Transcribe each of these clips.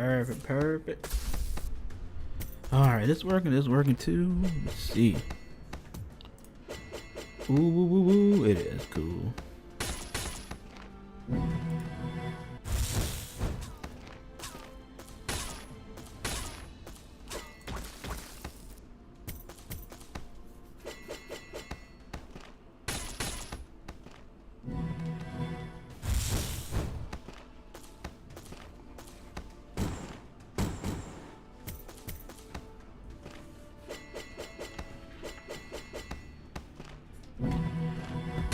Perfect, perfect. Alright, this working too. Let's see. Ooh, it is cool.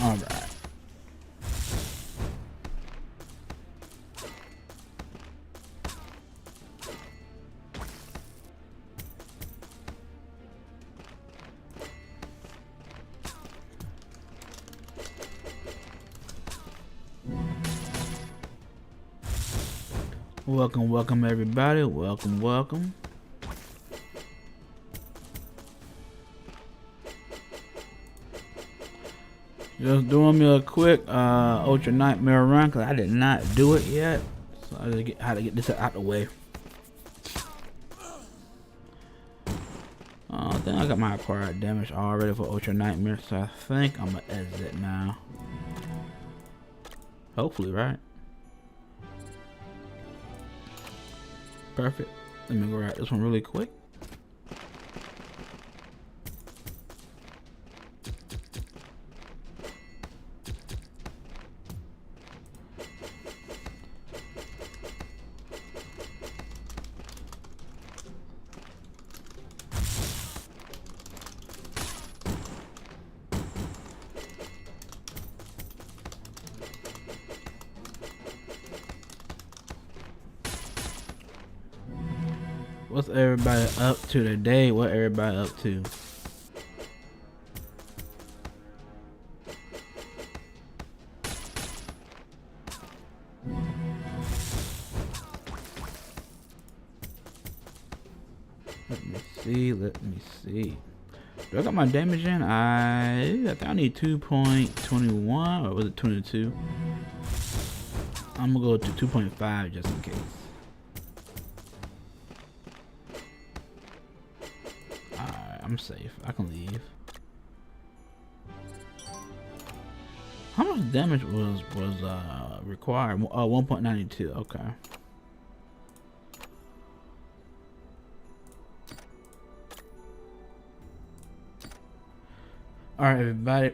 Alright. Welcome everybody. Welcome. Just doing me a quick Ultra Nightmare run because I did not do it yet. So I just had to get this out the way. I think I got my acquired damage already for Ultra Nightmare, so I think I'm gonna exit now. Hopefully, right? Perfect. Let me go write this one really quick. What's everybody up to today? What everybody up to? Let me see. Do I got my damage in? I think I need 2.21 or was it 22? I'm gonna go to 2.5 just in case. Alright, I'm safe. I can leave. How much damage was required? 1.92. Okay. Alright everybody,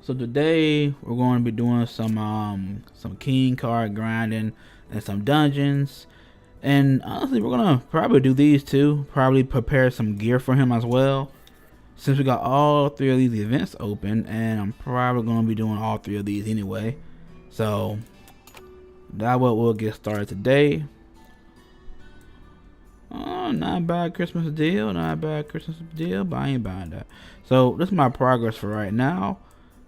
so today we're going to be doing some king card grinding and some dungeons, and honestly we're gonna probably do these too, probably prepare some gear for him as well, since we got all three of these events open, and I'm probably going to be doing all three of these anyway. So that's what we'll get started today. Not a bad Christmas deal, but I ain't buying that. So this is my progress for right now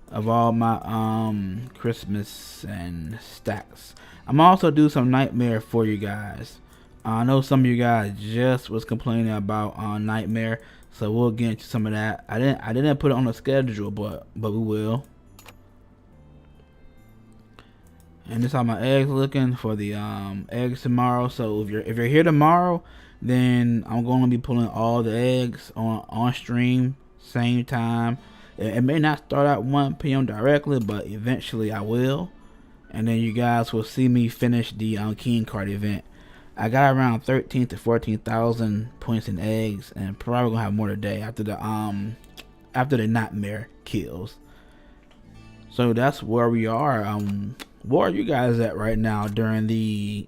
of all my Christmas and stacks. I'm also do some nightmare for you guys. I know some of you guys just was complaining about nightmare, so we'll get into some of that. I didn't put it on the schedule, but we will. And this is how my eggs looking for the eggs tomorrow. So if you're here tomorrow, then I'm going to be pulling all the eggs on stream same time. It may not start at 1 p.m. directly, but eventually I will. And then you guys will see me finish the king card event. I got around 13 to 14,000 points in eggs, and probably gonna have more today after the nightmare kills. So that's where we are. Where are you guys at right now during the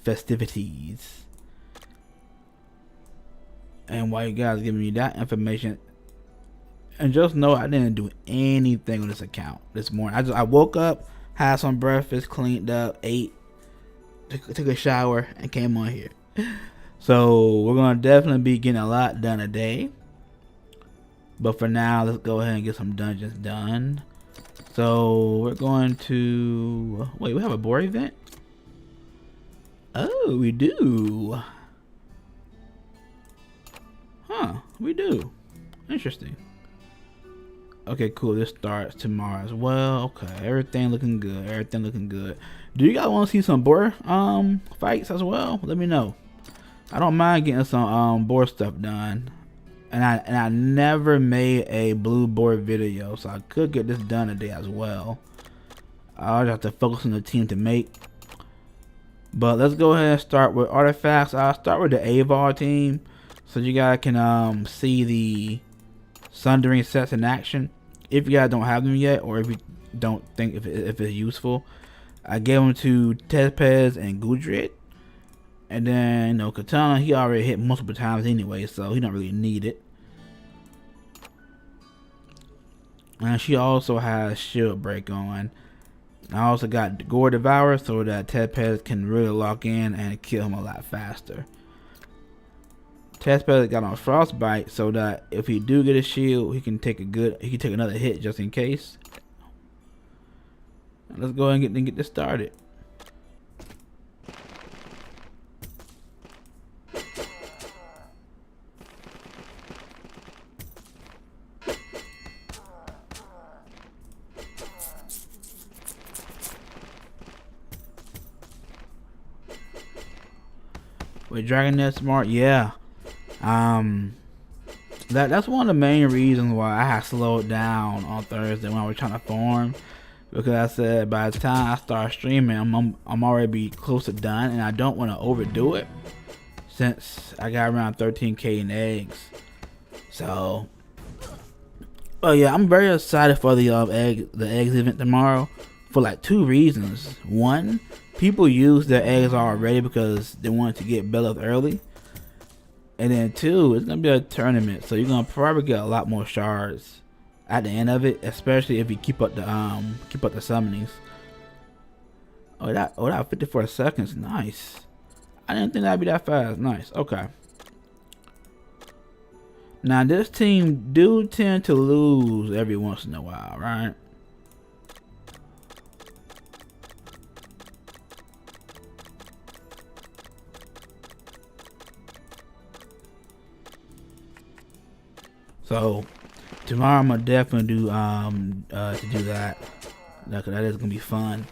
festivities? And while you guys giving me that information, and just know I didn't do anything on this account this morning. I woke up, had some breakfast, cleaned up, ate, took a shower, and came on here. So we're gonna definitely be getting a lot done today. But for now, let's go ahead and get some dungeons done. So we're going to wait. We have a boar event. Oh, we do. Huh? We do. Interesting. Okay, cool. This starts tomorrow as well. Okay, everything looking good. Everything looking good. Do you guys want to see some boar fights as well? Let me know. I don't mind getting some boar stuff done. And I never made a blue boar video, so I could get this done today as well. I'll just have to focus on the team to make. But let's go ahead and start with artifacts. I'll start with the Avar team, so you guys can see the Sundering sets in action. If you guys don't have them yet, or if you don't think if it's useful, I gave them to Tezpez and Gorgegut. And then, you know, Katana, he already hit multiple times anyway, so he don't really need it. And she also has Shield Break on. I also got Gore Devour so that Tezpez can really lock in and kill him a lot faster. Tezpez got on Frostbite so that if he do get a shield, he can take another hit just in case. Let's go ahead and get this started. With Dragon Net Smart, yeah. That's one of the main reasons why I had slowed down on Thursday when I was trying to farm, because I said by the time I start streaming, I'm already be close to done, and I don't want to overdo it since I got around 13k in eggs. So, oh yeah, I'm very excited for the eggs event tomorrow for like 2 reasons. One, people use their eggs already because they wanted to get Beleth early. And then 2, it's gonna be a tournament, so you're gonna probably get a lot more shards at the end of it, especially if you keep up the summonings. Oh, that 54 seconds, nice. I didn't think that'd be that fast. Nice. Okay. Now this team do tend to lose every once in a while, right? So tomorrow I'm gonna definitely do that. That is gonna be fun.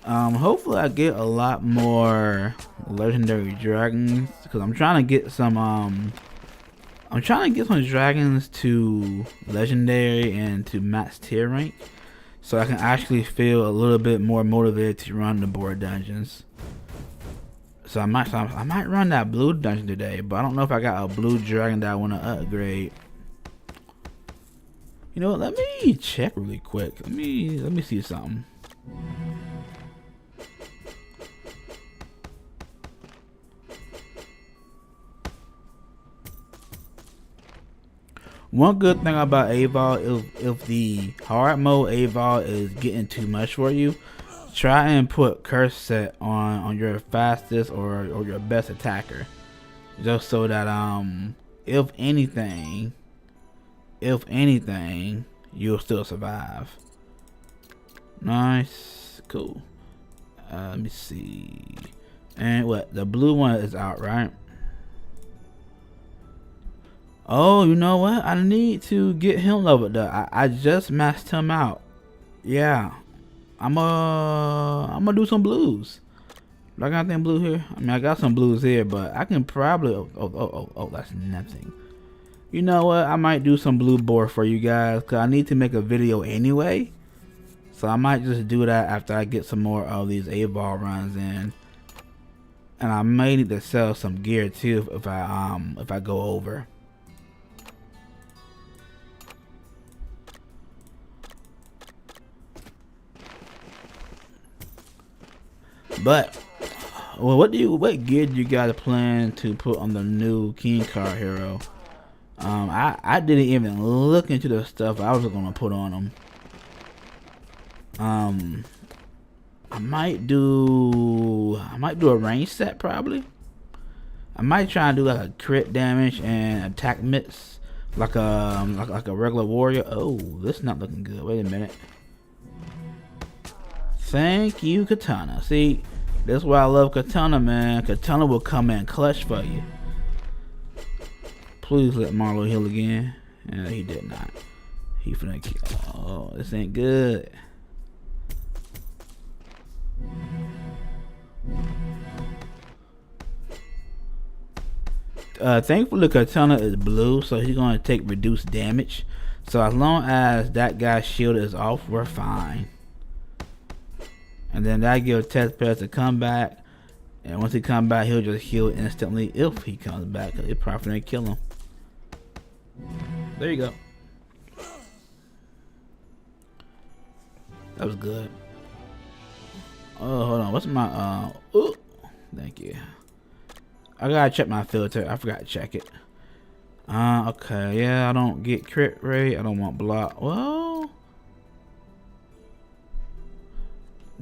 Hopefully I get a lot more legendary dragons, because I'm trying to get some dragons to legendary and to max tier rank, so I can actually feel a little bit more motivated to run the board dungeons. So I might run that blue dungeon today, but I don't know if I got a blue dragon that I want to upgrade. You know what, let me check really quick. Let me see something. One good thing about Aval is if the hard mode Aval is getting too much for you, try and put curse set on your fastest or your best attacker, just so that if anything, you'll still survive. Nice, cool. Let me see. And what, the blue one is out, right? Oh, you know what? I need to get him leveled up. I just maxed him out. Yeah, I'm gonna do some blues. Do I got anything blue here? I mean, I got some blues here, but I can probably. Oh, that's nothing. You know what? I might do some blue boar for you guys, because I need to make a video anyway. So I might just do that after I get some more of these A-ball runs in. And I may need to sell some gear too if I go over. But well, what gear do you guys plan to put on the new King Card hero? I didn't even look into the stuff I was gonna put on them. I might do a range set probably. I might try and do like a crit damage and attack mix, like a regular warrior. Oh, this is not looking good. Wait a minute. Thank you, Katana. See, that's why I love Katana, man. Katana will come in clutch for you. Please let Marlo heal again. And he did not. He finna kill. Oh, this ain't good. Thankfully, Katana is blue, so he's gonna take reduced damage. So as long as that guy's shield is off, we're fine. And then that gives Test Pass to come back. And once he comes back, he'll just heal instantly if he comes back. Cause it probably gonna kill him. There you go. That was good. Oh, hold on. What's my ooh, thank you. I gotta check my filter. I forgot to check it. Okay, yeah, I don't get crit rate. I don't want block. Well,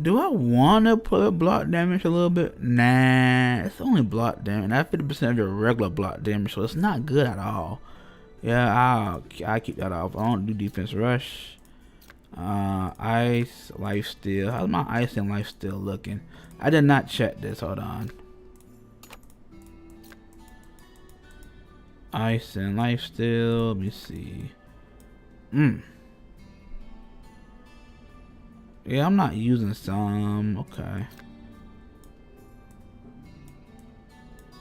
do I want to put block damage a little bit? Nah, it's only block damage. That's 50% of your regular block damage, so it's not good at all. Yeah, I'll keep that off. I don't do defense rush. Ice, life steal. How's my ice and life steal looking? I did not check this. Hold on. Ice and life steal. Let me see. Yeah, I'm not using some. Okay.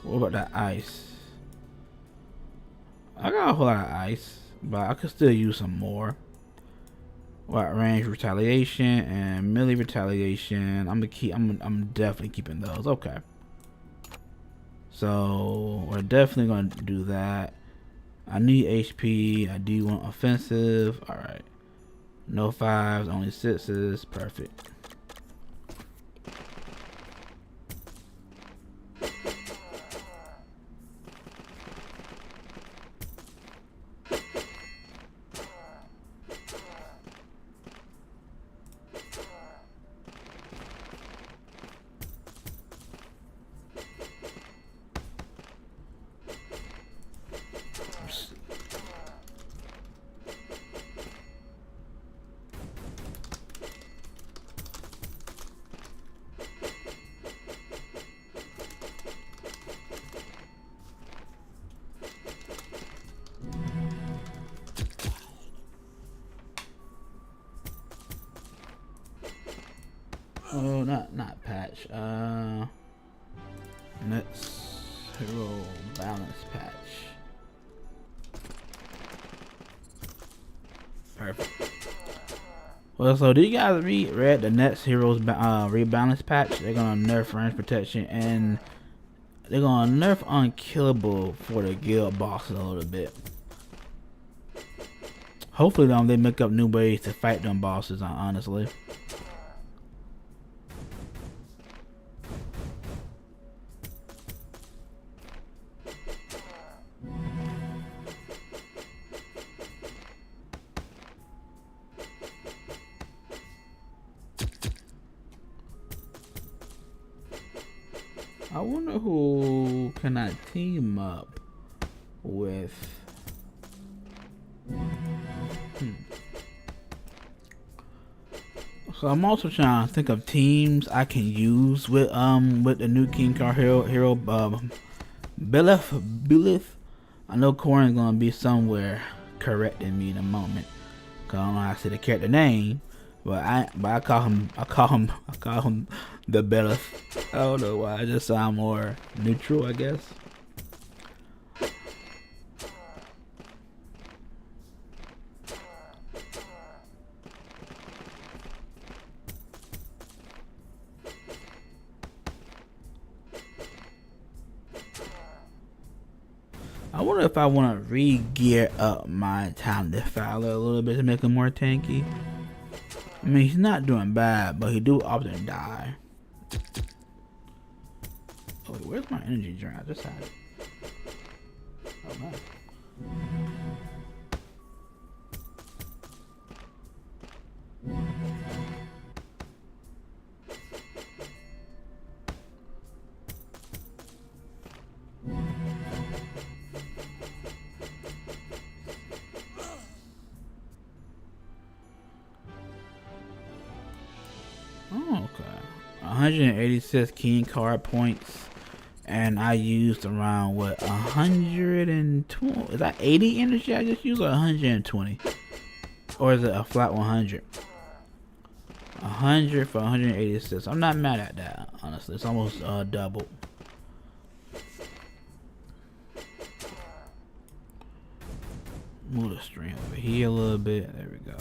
What about that ice? I got a whole lot of ice, but I could still use some more. What range retaliation and melee retaliation? I'm definitely keeping those. Okay. So we're definitely gonna do that. I need HP. I do want offensive. All right. No 5s, only 6s. Perfect. Oh, not patch. Next hero balance patch. Perfect. Well, so do you guys read the next heroes rebalance patch? They're gonna nerf range protection and they're gonna nerf unkillable for the guild bosses a little bit. Hopefully, they make up new ways to fight them bosses. Honestly. I wonder who can I team up with. So I'm also trying to think of teams I can use with the new King Car hero Beleth. I know Corin's gonna be somewhere correcting me in a moment. Cause I don't know how to say the character name. But I call him the Beleth. I don't know why. I just sound more neutral, I guess. I wonder if I want to re-gear up my Talented Fowler a little bit to make him more tanky. I mean, he's not doing bad, but he do often die. Oh, wait, where's my energy drink? I just had it. Oh, no. Oh, okay. 186 King card points, and I used around what 120. Is that 80 energy I just used, or 120? Or is it a flat 100? 100 for 186. I'm not mad at that, honestly. It's almost double. Move the stream over here a little bit. There we go.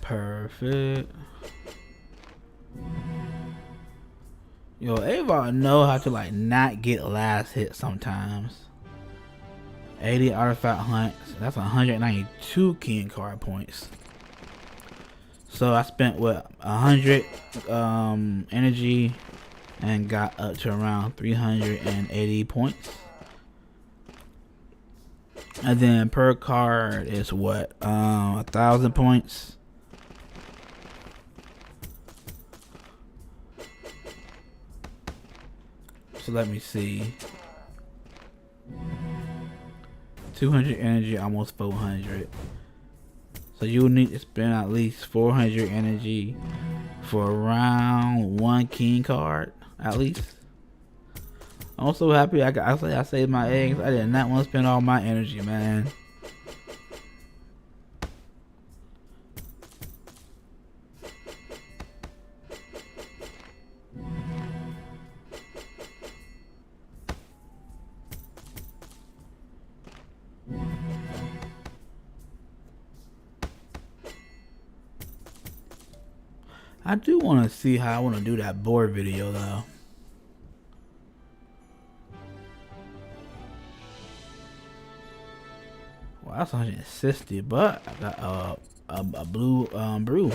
Perfect. Yo, Ava know how to like not get last hit sometimes. 80 artifact hunts. That's 192 king card points. So I spent what 100 energy and got up to around 380 points. And then per card is what 1,000 points. So let me see. 200 energy, almost 400. So you will need to spend at least 400 energy for around 1 king card, at least. I'm so happy I saved my eggs. I did not want to spend all my energy, man. I do want to see how I want to do that board video though. Well, that's 160, but I got a blue brew.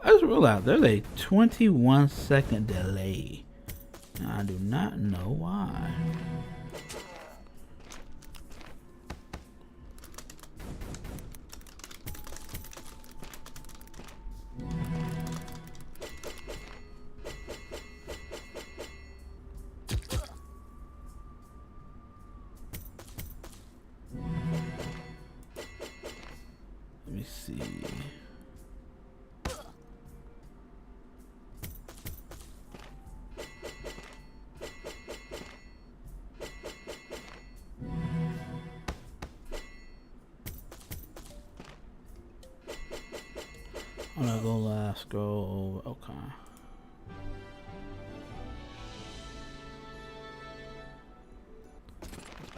I just realized there's a 21-second delay. And I do not know why. Let me see. I'm gonna go last go over. Okay.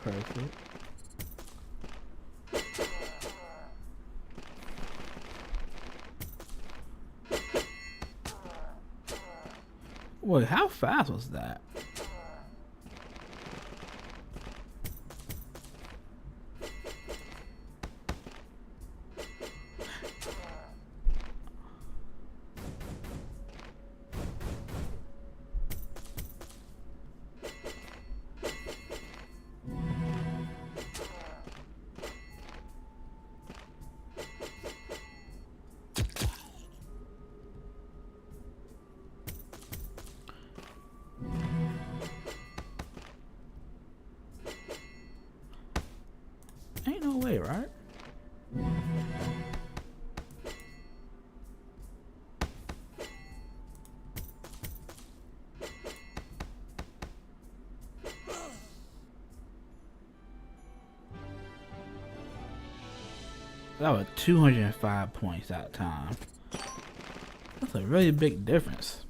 Perfect. Wait, how fast was that? Ain't no way, right? That was 205 points that time. That's a really big difference.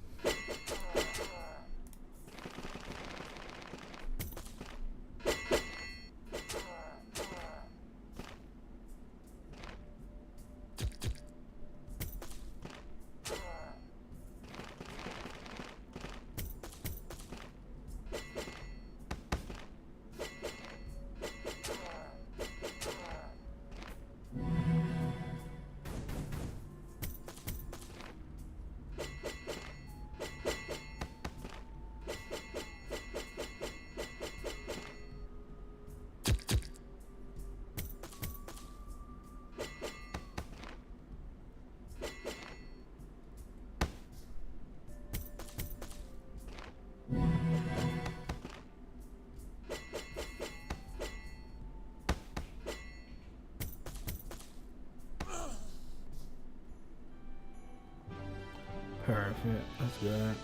Perfect. That's good.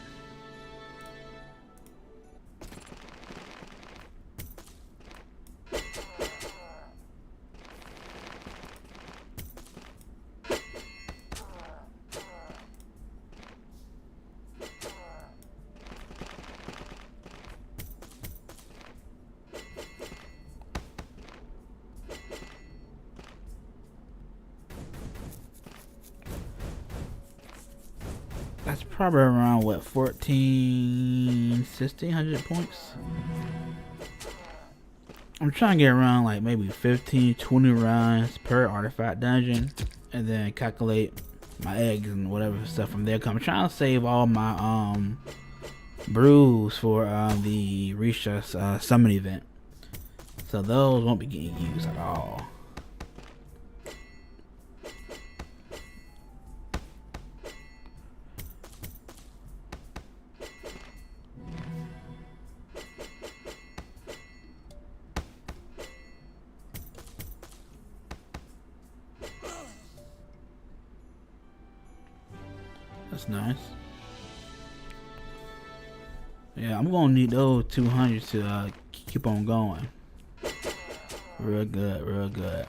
That's probably around what, 14, 1600 points. I'm trying to get around like maybe 15, 20 runs per artifact dungeon, and then calculate my eggs and whatever stuff from there. Cause I'm trying to save all my brews for the Recess summon event, so those won't be getting used at all. That's nice. Yeah, I'm gonna need those 200 to keep on going. Real good, real good.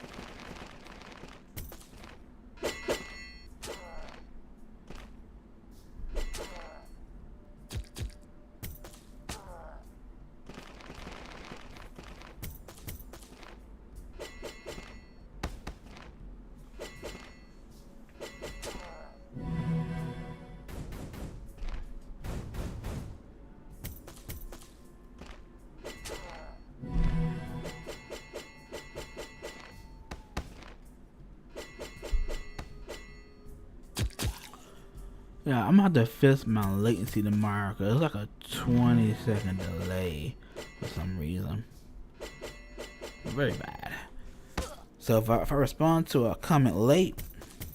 Yeah, I'm gonna have to fix my latency tomorrow because it's like a 20-second delay for some reason. Very bad. So if I respond to a comment late,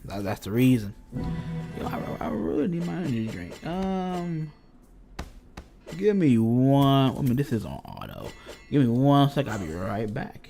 that's the reason. Yo, I really need my energy drink. Give me one. I mean, this is on auto. Give me 1 sec. I'll be right back.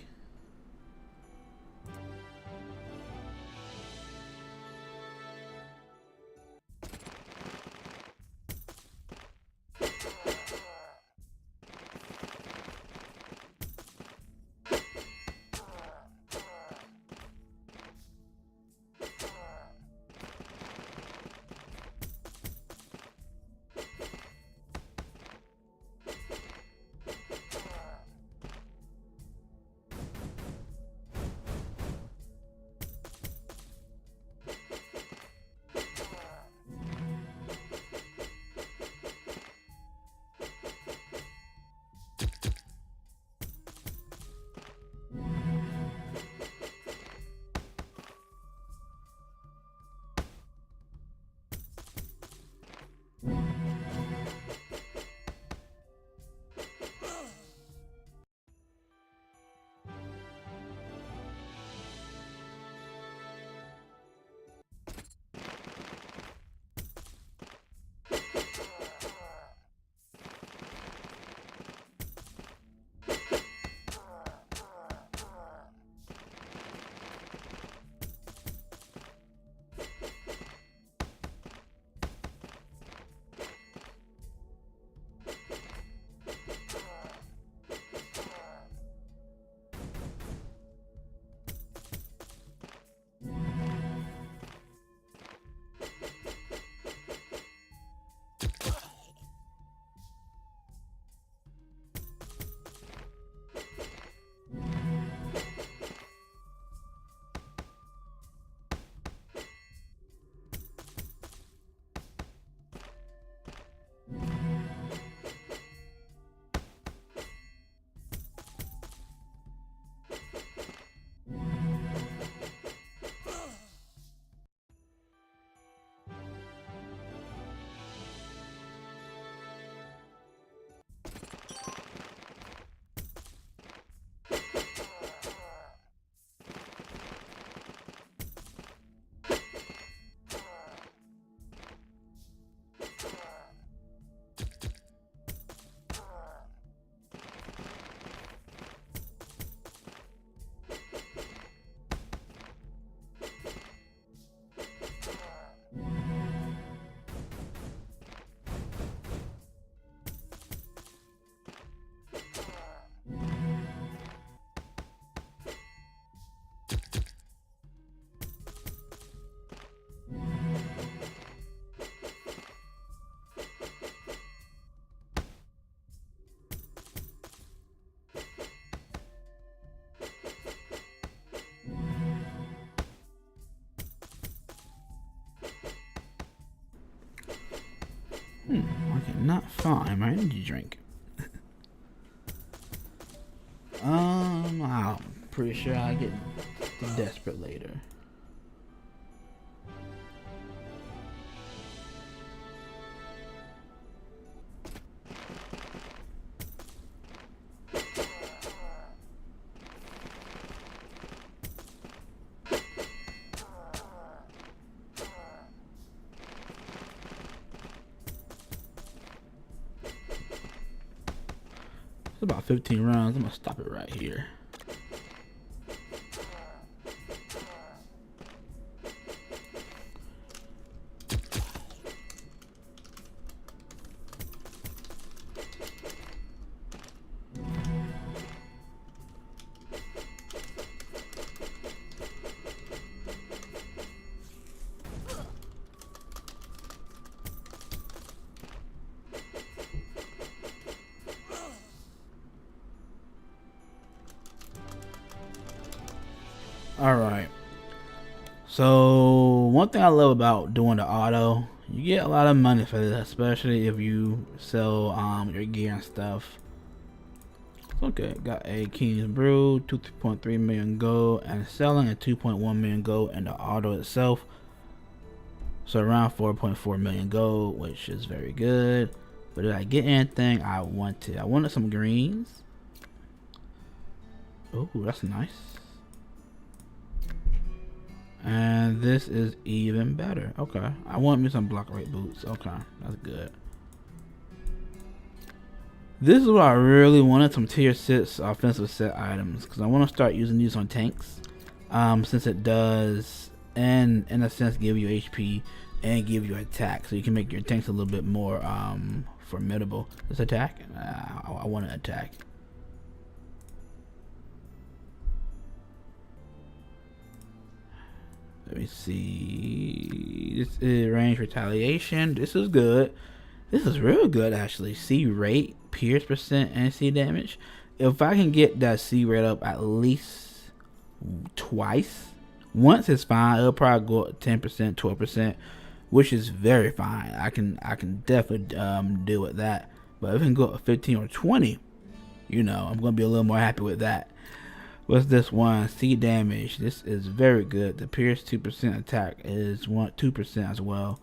I cannot find my energy drink. I'm pretty sure I get desperate later. It's about 15 rounds. I'm gonna stop it right here. Alright. So, one thing I love about doing the auto, you get a lot of money for this, especially if you sell your gear and stuff. Okay, got a King's Brew, 2.3 million gold, and selling at 2.1 million gold in the auto itself. So around 4.4 million gold, which is very good. But did I get anything I wanted? I wanted some greens. Oh, that's nice. And this is even better. Okay, I want me some block rate boots. Okay, that's good. This is what I really wanted, some tier 6 offensive set items, because I want to start using these on tanks, since it does, and in a sense, give you HP and give you attack, so you can make your tanks a little bit more formidable. This attack, I want to attack. Let me see. This is range retaliation. This is good. This is real good actually. C rate, pierce percent, and C damage. If I can get that C rate up at least twice, once is fine. It'll probably go up 10%, 12%, which is very fine. I can definitely deal with that. But if it can go up 15 or 20, you know, I'm gonna be a little more happy with that. What's this one? C damage. This is very good. The pierce 2% attack is 2% as well.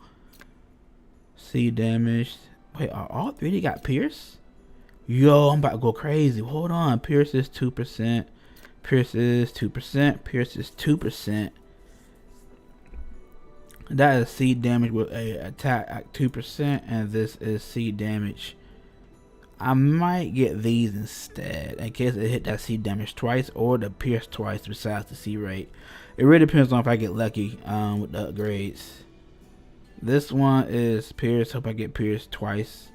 C damage. Wait, are all three got pierce? Yo, I'm about to go crazy. Hold on. Pierce is 2%. Pierce is 2%. Pierce is 2%. That is C damage with a attack at 2%, and this is C damage. I might get these instead in case it hit that C damage twice or the pierce twice besides the C rate. It really depends on if I get lucky with the upgrades. This one is pierce. Hope I get pierce twice.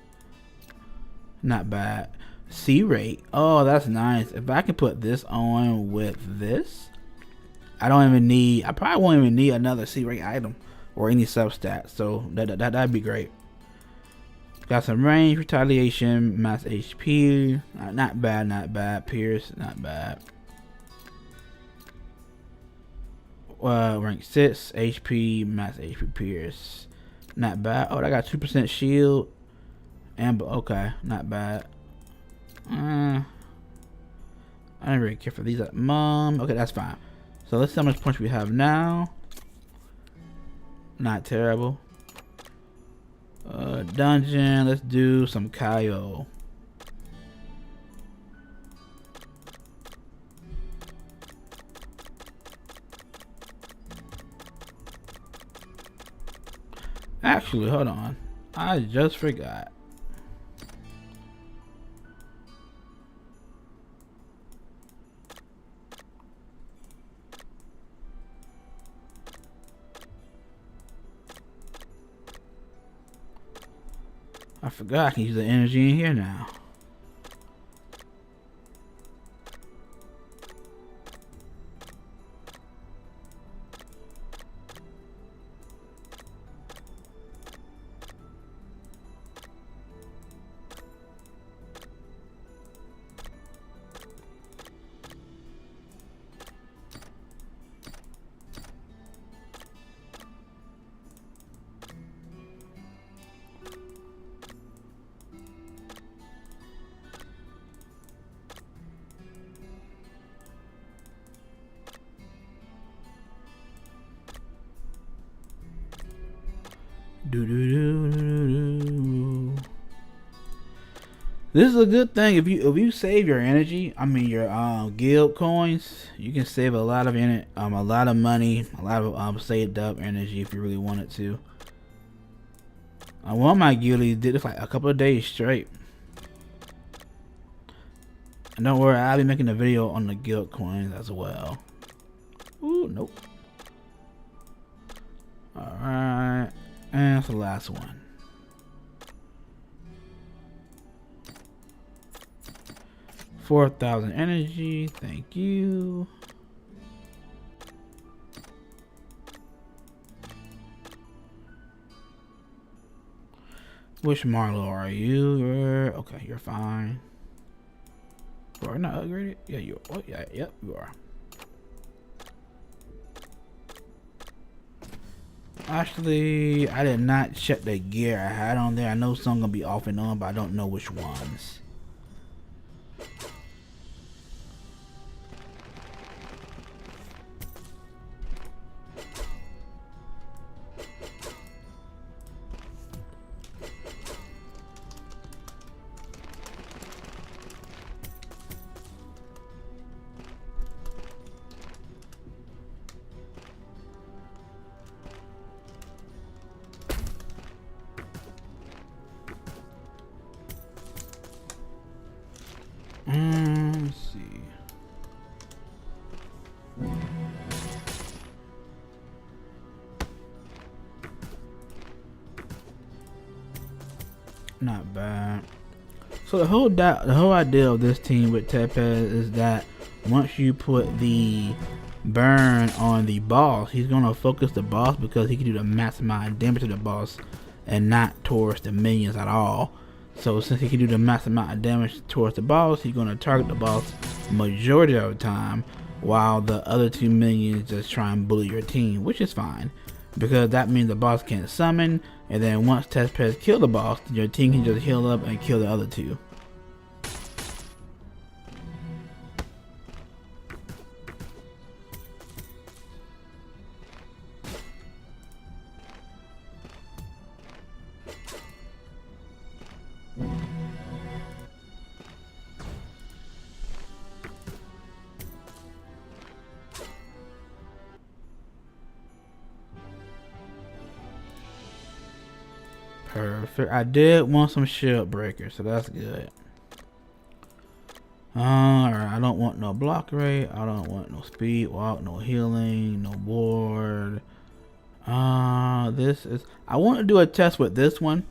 Not bad. C rate. Oh, that's nice. If I can put this on with this, I probably won't even need another C rate item or any substat. So that'd be great. Got some range, retaliation, max HP. Not bad, not bad. Pierce, not bad. Rank 6, HP, max HP, Pierce. Not bad. Oh, I got 2% shield. And okay, not bad. I don't really care for these. Okay, that's fine. So let's see how much points we have now. Not terrible. Dungeon, let's do some Kaio. Actually, hold on. I just forgot. I can use the energy in here now. Do do do do do. This is a good thing if you save your energy. I mean your guild coins. You can save a lot of a lot of money, a lot of saved up energy if you really wanted to. One of my guildies did this like a couple of days straight. And don't worry, I'll be making a video on the guild coins as well. Ooh, nope. Alright. And that's the last one. $4,000 energy, thank you. Which Marlow are you? Okay, you're fine. Are you not upgraded? Yeah, you are. Oh, yeah, yep, you are. Actually, I did not check the gear I had on there. I know some gonna be off and on, but I don't know which ones. Let's see. Not bad. So the whole idea of this team with Tepes is that once you put the burn on the boss, he's gonna focus the boss because he can do the maximum damage to the boss and not towards the minions at all. So since he can do the max amount of damage towards the boss, he's gonna target the boss majority of the time, while the other two minions just try and bully your team, which is fine because that means the boss can't summon, and then once Tepes kill the boss, your team can just heal up and kill the other two. Perfect. I did want some shield breakers, so that's good. Alright, I don't want no block rate. I don't want no speed walk, no healing, no board. This is. I want to do a test with this one,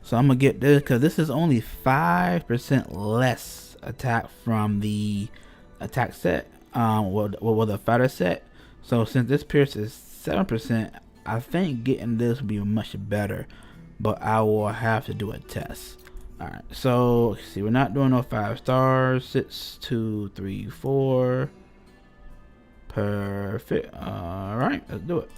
so I'm gonna get this because this is only 5% less attack from the attack set. Well, the fighter set. So since this pierce is 7%, I think getting this would be much better. But I will have to do a test. Alright, so see, we're not doing no 5 stars. 6, 2, 3, 4. Perfect. Alright, let's do it.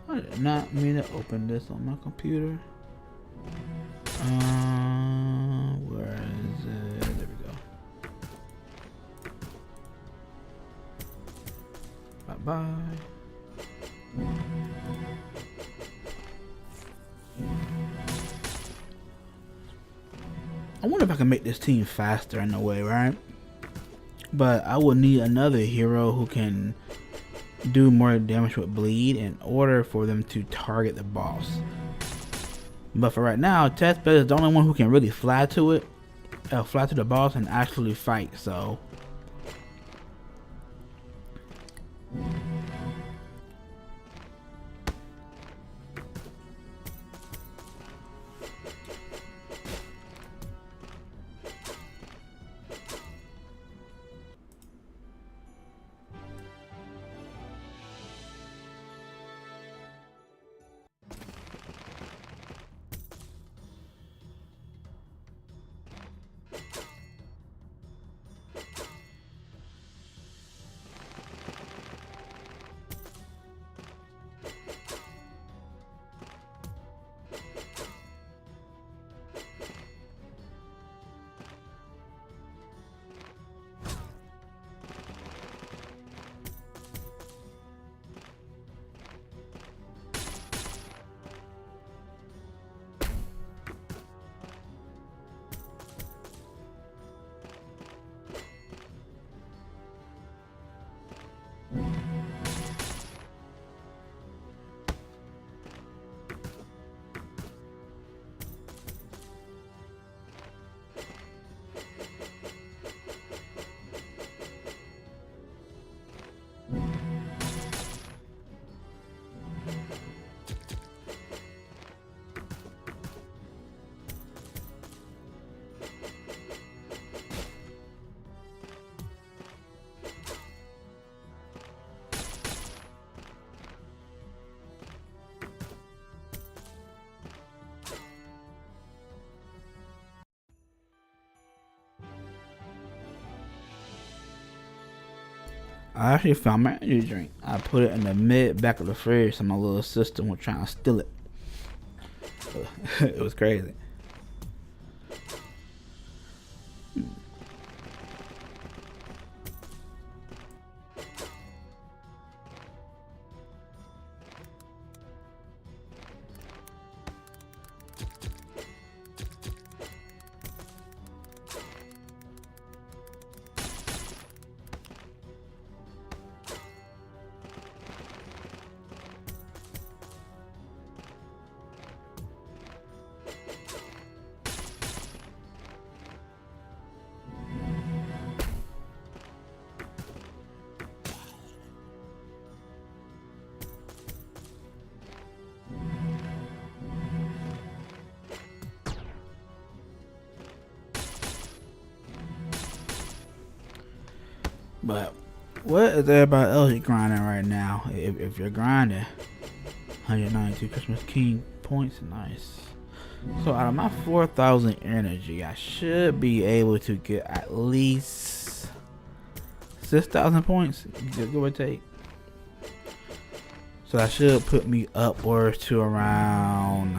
I did not mean to open this on my computer. Where is it? There we go. Bye bye. I wonder if I can make this team faster in a way, right? But I will need another hero who can do more damage with bleed in order for them to target the boss. But for right now, Tepes is the only one who can really fly to it, fly to the boss and actually fight. So I actually found my energy drink. I put it in the mid back of the fridge, so my little sister was trying to steal it. It was crazy. But what is everybody else grinding right now? If you're grinding, 192 Christmas King points, nice. So out of my 4,000 energy, I should be able to get at least 6,000 points, give or take. So that should put me upwards to around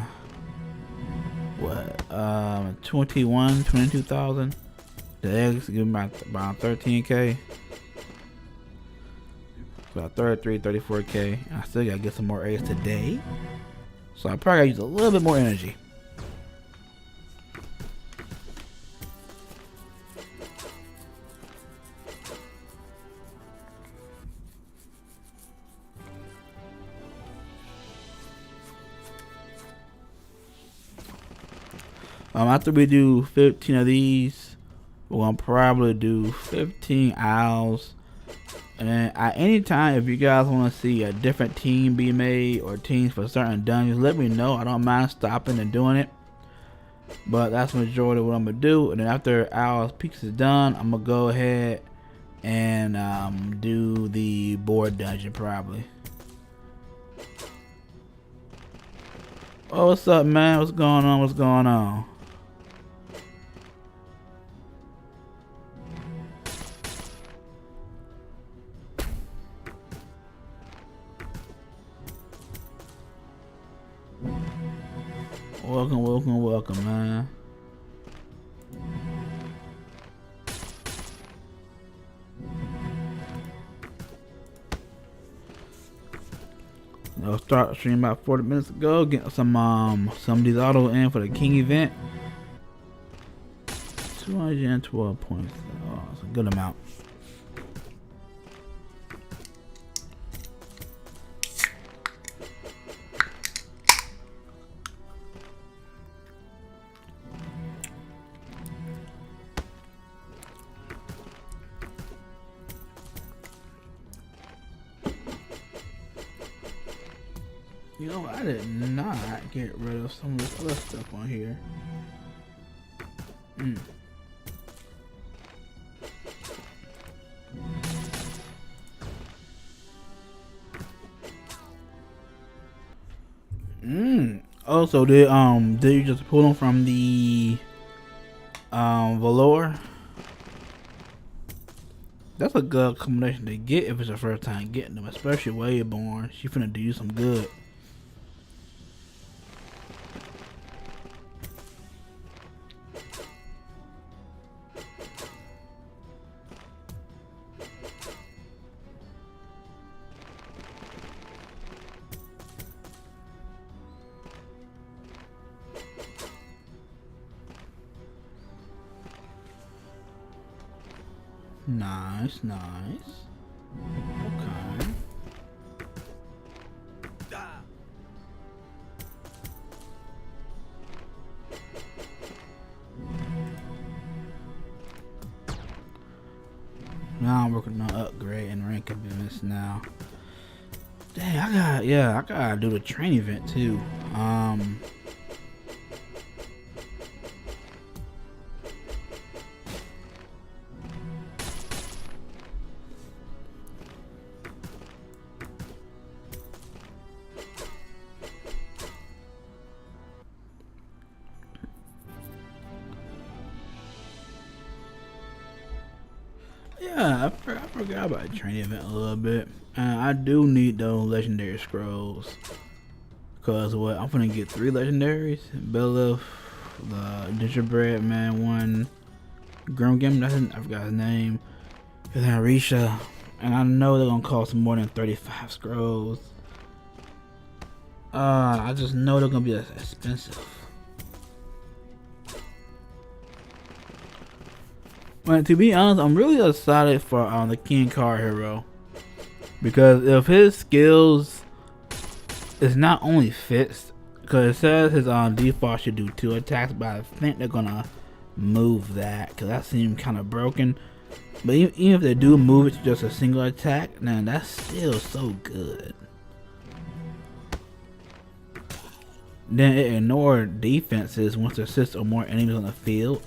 what 22,000. The eggs give me about 13k. About 33, 34k. I still gotta get some more eggs today. So I probably gotta use a little bit more energy. After we do 15 of these, we're gonna probably do 15 owls. And at any time, if you guys want to see a different team be made or teams for certain dungeons, let me know. I don't mind stopping and doing it. But that's the majority of what I'm going to do. And then after Owl's Peaks is done, I'm going to go ahead and do the Boar dungeon probably. Oh, what's up, man? What's going on? What's going on? Welcome, welcome, welcome, man. I'll start streaming about 40 minutes ago. Getting some of these auto in for the King event. 212 points. Oh, it's a good amount. You know, I did not get rid of some of this other stuff on here. Also, did you just pull them from the velour? That's a good combination to get if it's your first time getting them, especially Wayborn. She finna do you some good. Nice, nice. Okay. Now I'm working on upgrade and rank events now. Dang, I gotta do the train event too. Yeah, I forgot about the training event a little bit. I do need those legendary scrolls. Cause what I'm gonna get 3 legendaries. Beleth, the gingerbread man one, Gorgegut, I forgot his name. And then Risha. And I know they're gonna cost more than 35 scrolls. I just know they're gonna be expensive. But to be honest, I'm really excited for the King Card Hero. Because if his skills is not only fixed, because it says his default should do 2 attacks, but I think they're gonna move that because that seems kind of broken. But even if they do move it to just a single attack, then that's still so good. Then it ignores defenses once there's 6 or more enemies on the field.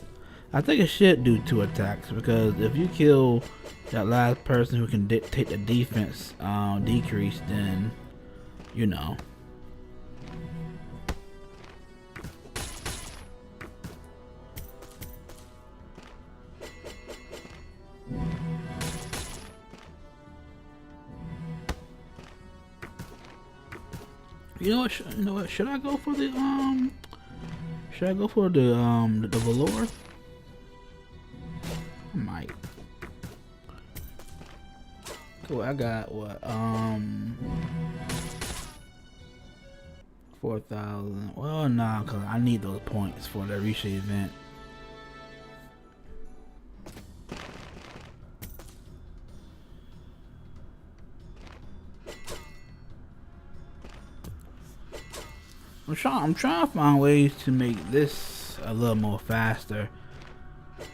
I think it should do 2 attacks because if you kill that last person who can take the defense decrease, then you know. You know what? Should I go for the Should I go for the velour? I might. Cool. I got what 4,000. Well, nah, cause I need those points for the Risha event. I'm trying to find ways to make this a little more faster.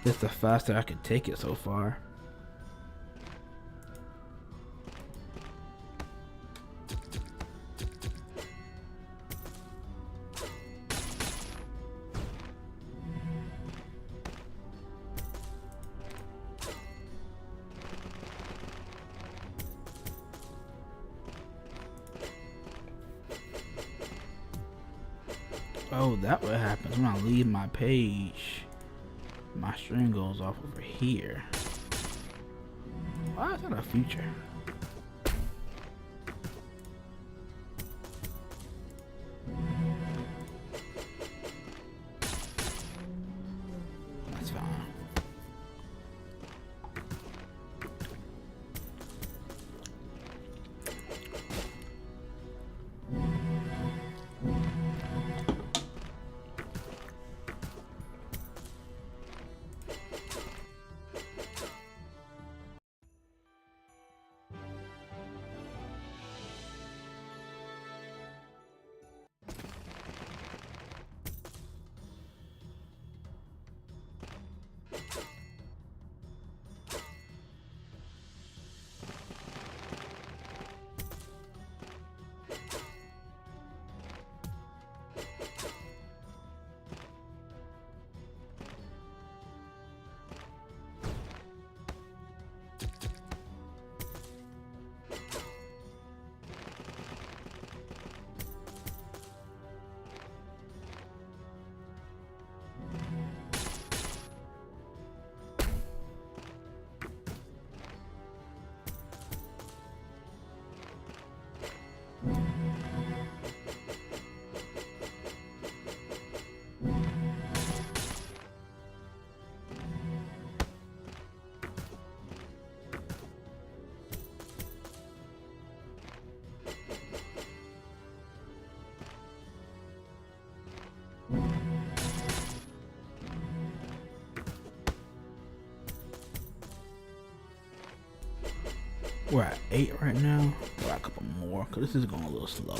Just the faster I could take it so far. Oh, that what happens when I leave my page. My string goes off over here. Why is that a feature? That's fine. We're at 8 right now. We're at a couple more because this is going a little slow.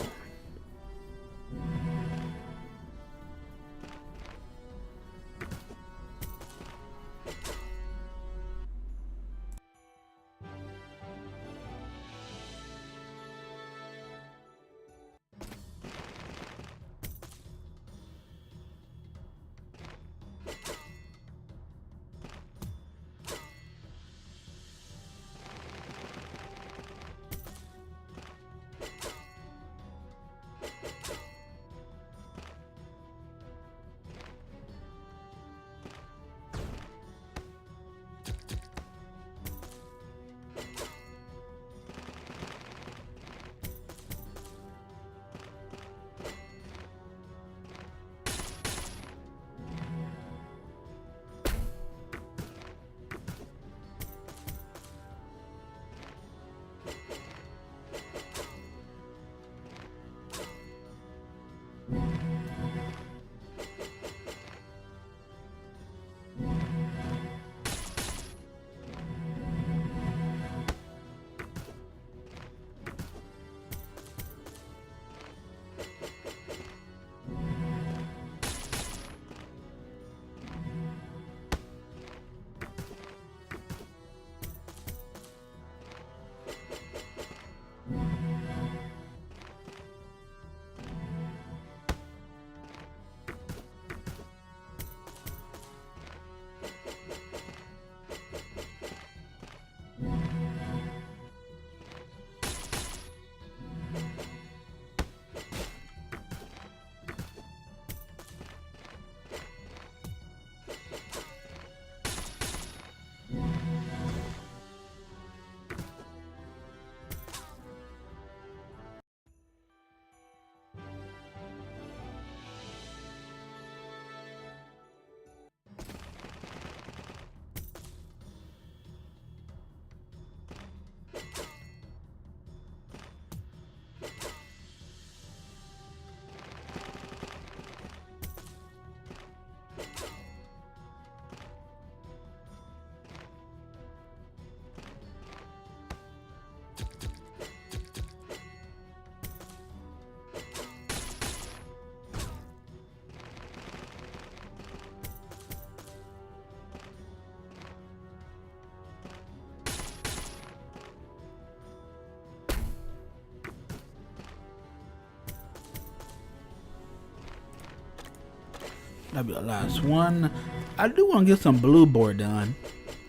That'll be the last one. I do want to get some blue boar done.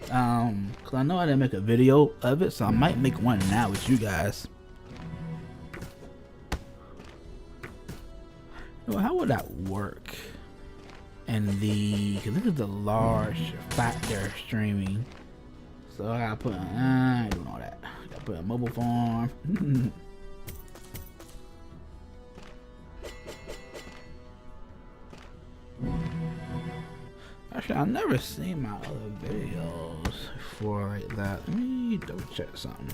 Cause I know I didn't make a video of it, so I might make one now with you guys. Well, how would that work? And cause this is the large fat they're streaming. So I gotta put I don't know that. I gotta put a mobile farm. Actually, I've never seen my other videos before like that. Let me double check something.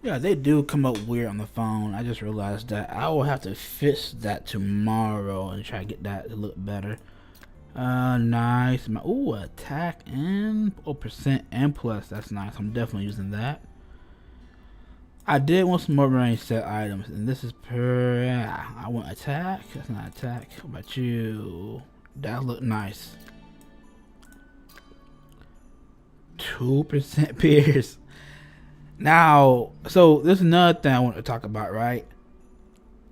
Yeah, they do come up weird on the phone. I just realized that. I will have to fix that tomorrow and try to get that to look better. Nice. Ooh, attack and percent and plus. That's nice. I'm definitely using that. I did want some more range set items, and this is per. I want attack. That's not attack. How about you? That look nice. 2% pierce. Now, so this is another thing I want to talk about, right?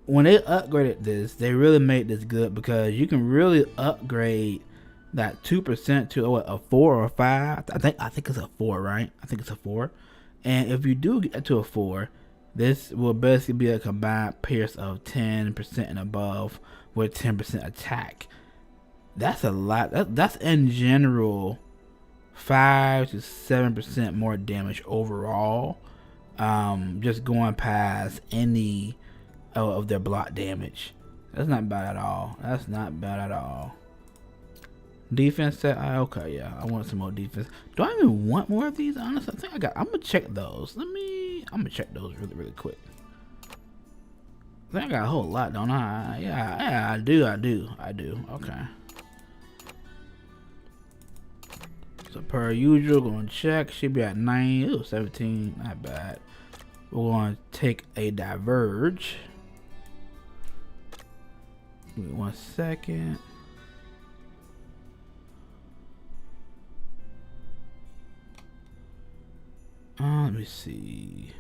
When they upgraded this, they really made this good because you can really upgrade that 2% to what, a 4 or a 5. I think it's a 4, right? I think it's a 4. And if you do get to a 4, this will basically be a combined pierce of 10% and above with 10% attack. That's a lot. That's in general 5 to 7% more damage overall. Just going past any of their block damage. That's not bad at all. That's not bad at all. Defense set. Okay, yeah. I want some more defense. Do I even want more of these? Honestly, I think I got. I'm gonna check those. I'm gonna check those really quick. I think I got a whole lot, don't I? Yeah, I do. Okay. So per usual, gonna check. Should be at 9. Ooh, 17. Not bad. We're gonna take a diverge. Give me 1 second. Let me see.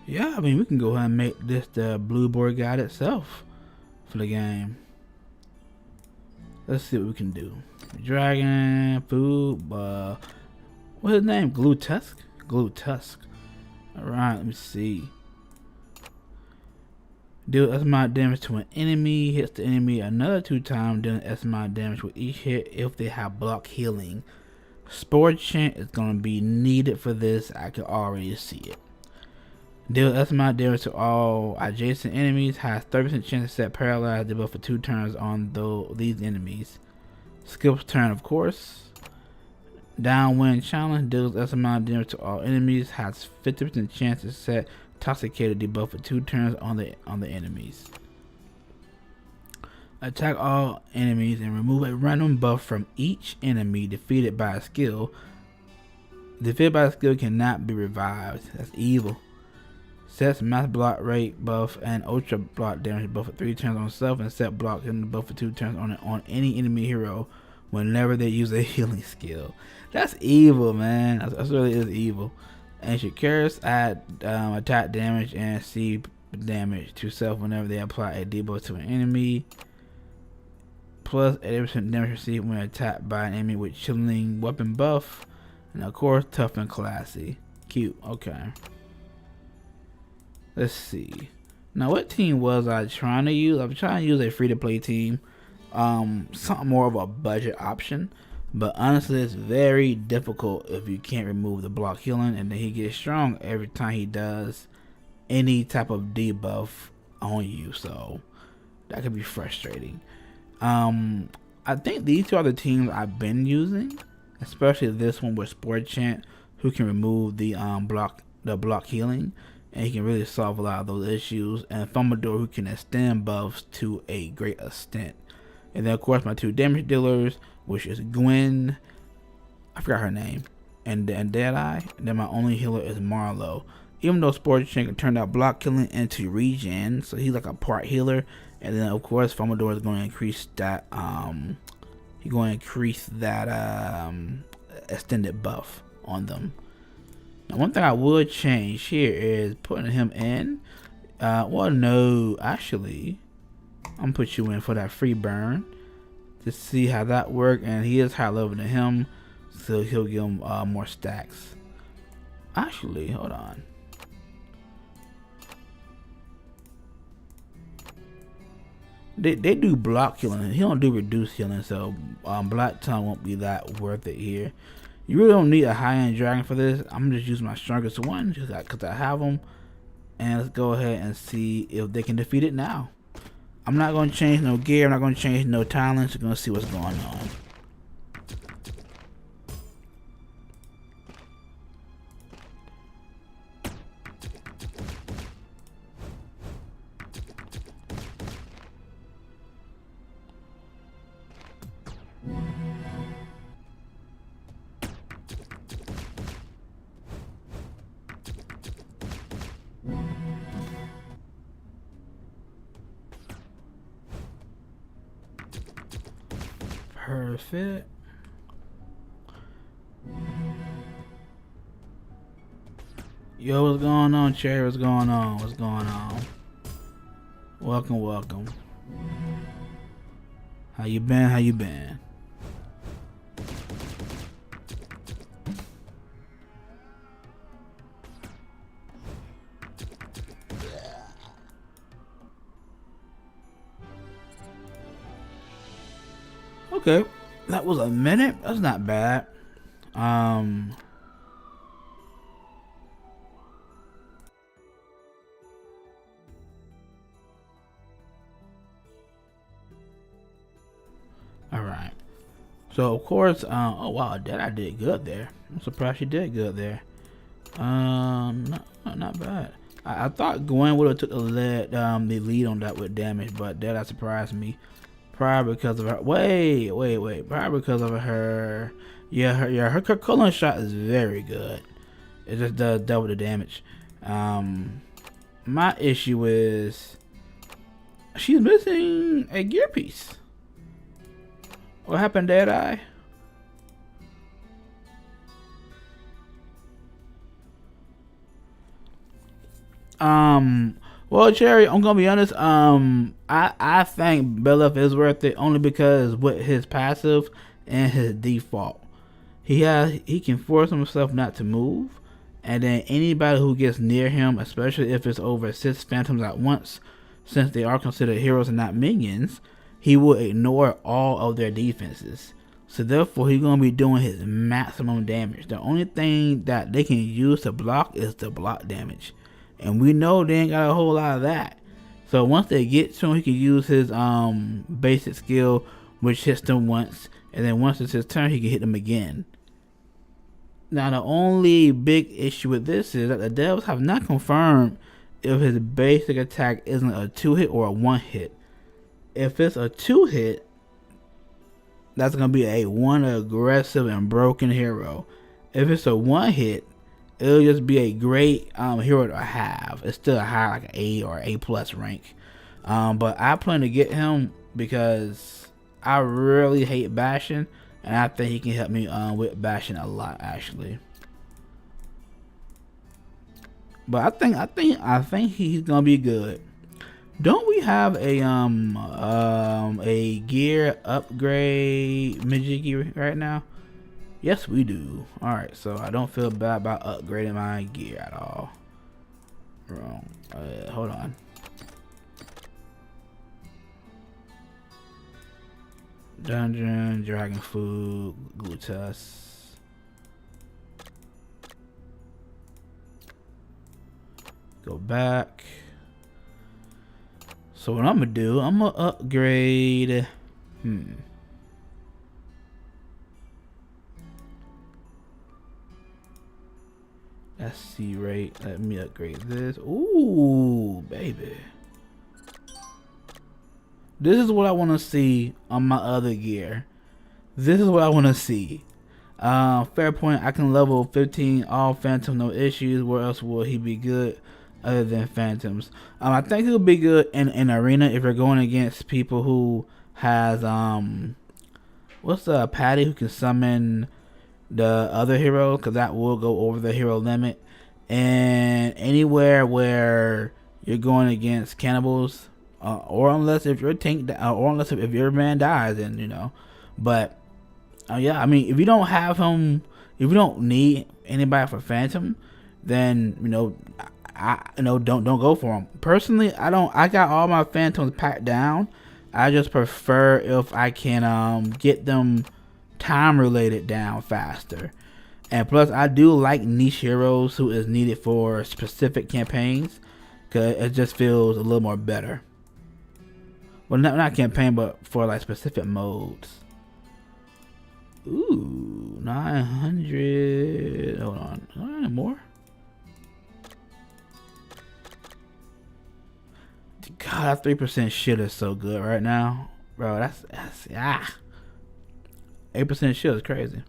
Yeah, I mean, we can go ahead and make this the blue board guide itself for the game. Let's see what we can do. Dragon, food, what's his name? Glue Tusk? Glue Tusk. Alright, let me see. Deal S amount of damage to an enemy. Hits the enemy another 2 times, dealing S amount of damage with each hit if they have block healing. Spore Chant is going to be needed for this. I can already see it. Deal S amount of damage to all adjacent enemies. Has 30% chance to set paralyzed debuff for 2 turns on these enemies. Skips turn, of course. Downwind challenge. Deals S amount of damage to all enemies. Has 50% chance to set Toxicated debuff for 2 turns on the enemies. Attack all enemies and remove a random buff from each enemy defeated by a skill. Defeated by a skill cannot be revived. That's evil. Sets max block rate buff and ultra block damage buff for 3 turns on self, and set block and buff for 2 turns on any enemy hero whenever they use a healing skill. That's evil, man. That really is evil. Ancient Curse add attack damage and C damage to self whenever they apply a debuff to an enemy. Plus 80% damage received when attacked by an enemy with chilling weapon buff. And of course, tough and classy. Cute. Okay. Let's see. Now, what team was I trying to use? I'm trying to use a free-to-play team. Something more of a budget option. But honestly, it's very difficult if you can't remove the block healing, and then he gets strong every time he does any type of debuff on you. So that could be frustrating. I think these two are the teams I've been using, especially this one with Sport Chant, who can remove the block healing, and he can really solve a lot of those issues. And Fumbledore, who can extend buffs to a great extent. And then of course my two damage dealers, which is Gwen, I forgot her name, and Deadeye. And then my only healer is Marlowe. Even though Sport Chant can turn that block killing into regen, so he's like a part healer. And then of course Fumbledore is going to increase that extended buff on them. Now, one thing I would change here is putting him in. Well, no, actually, I'm gonna put you in for that free burn to see how that works. And he is high level than him, so he'll give him more stacks. Actually, hold on. They do block healing. He don't do reduced healing, so Black Tongue won't be that worth it here. You really don't need a high-end dragon for this. I'm just using my strongest one just because I have them. And let's go ahead and see if they can defeat it now. I'm not going to change no gear. I'm not going to change no talents. We're going to see what's going on. Perfect. Yo, what's going on, Cherry? What's going on? What's going on? Welcome, welcome. How you been? How you been? Okay, that was a minute. That's not bad. All right. So of course, oh wow, Deadeye did good there. I'm surprised she did good there. Not bad. I thought Gwen would have took the lead on that with damage, but Deadeye surprised me. Probably because of her. Wait. Probably because of her. Yeah, her cooling shot is very good. It just does double the damage. My issue is she's missing a gear piece. What happened, Deadeye? Well, Cherry, I'm gonna be honest. I think Beleth is worth it only because with his passive and his default, he can force himself not to move, and then anybody who gets near him, especially if it's over 6 phantoms at once, since they are considered heroes and not minions, he will ignore all of their defenses. So therefore, he's gonna be doing his maximum damage. The only thing that they can use to block is the block damage. And we know they ain't got a whole lot of that. So once they get to him, he can use his basic skill, which hits them once. And then once it's his turn, he can hit them again. Now, the only big issue with this is that the devs have not confirmed if his basic attack isn't a 2-hit or a 1-hit. If it's a 2-hit, that's going to be a 1 aggressive and broken hero. If it's a 1-hit, it'll just be a great hero to have. It's still a high, like an A or A+ rank. But I plan to get him because I really hate bashing, and I think he can help me with bashing a lot actually. But I think he's gonna be good. Don't we have a gear upgrade Majiki right now? Yes, we do. All right, so I don't feel bad about upgrading my gear at all. Wrong. Hold on. Dungeon, dragon food, glutus. Go back. So what I'm gonna do, I'm gonna upgrade. SC rate. Let me upgrade this. Ooh, baby. This is what I want to see on my other gear. This is what I want to see. Fair point. I can level 15 all phantom, no issues. Where else will he be good other than phantoms? I think he'll be good in arena if you're going against people who has what's the Patty who can summon the other hero, because that will go over the hero limit. And anywhere where you're going against cannibals, or unless if your tank, or unless if your man dies, then you know. But yeah, I mean, if you don't have him, if you don't need anybody for phantom, then you know, don't go for him. Personally, I got all my phantoms packed down. I just prefer if I can get them time related down faster. And plus, I do like niche heroes who is needed for specific campaigns, because it just feels a little more better. Well, not campaign, but for like specific modes. Ooh, 900. Hold on, more. God, that 3% shit is so good right now, bro. That's 8% shit is crazy.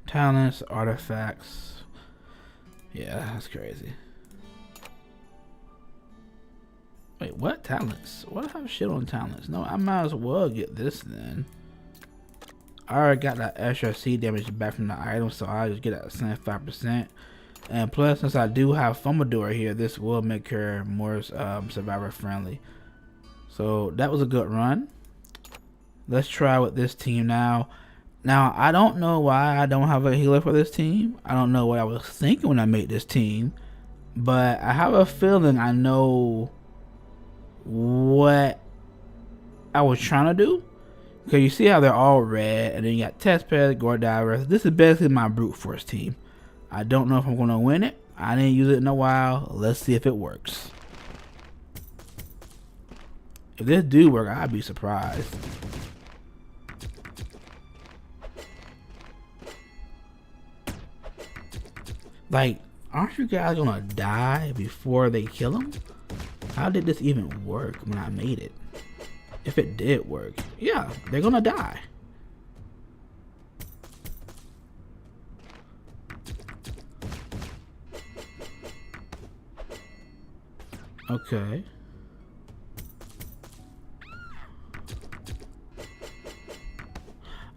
Talents, artifacts. Yeah, that's crazy. Wait, what talents? What do I have shit on talents? No, I might as well get this then. I already got that extra C damage back from the item, so I'll just get that 75%. And plus, since I do have Fumador here, this will make her more survivor friendly. So that was a good run. Let's try with this team now. Now, I don't know why I don't have a healer for this team. I don't know what I was thinking when I made this team. But I have a feeling I know what I was trying to do. Because you see how they're all red. And then you got Testped, Gorgegut. This is basically my brute force team. I don't know if I'm going to win it. I didn't use it in a while. Let's see if it works. If this do work, I'd be surprised. Like, aren't you guys gonna die before they kill him? How did this even work when I made it? If it did work, yeah, they're gonna die. Okay.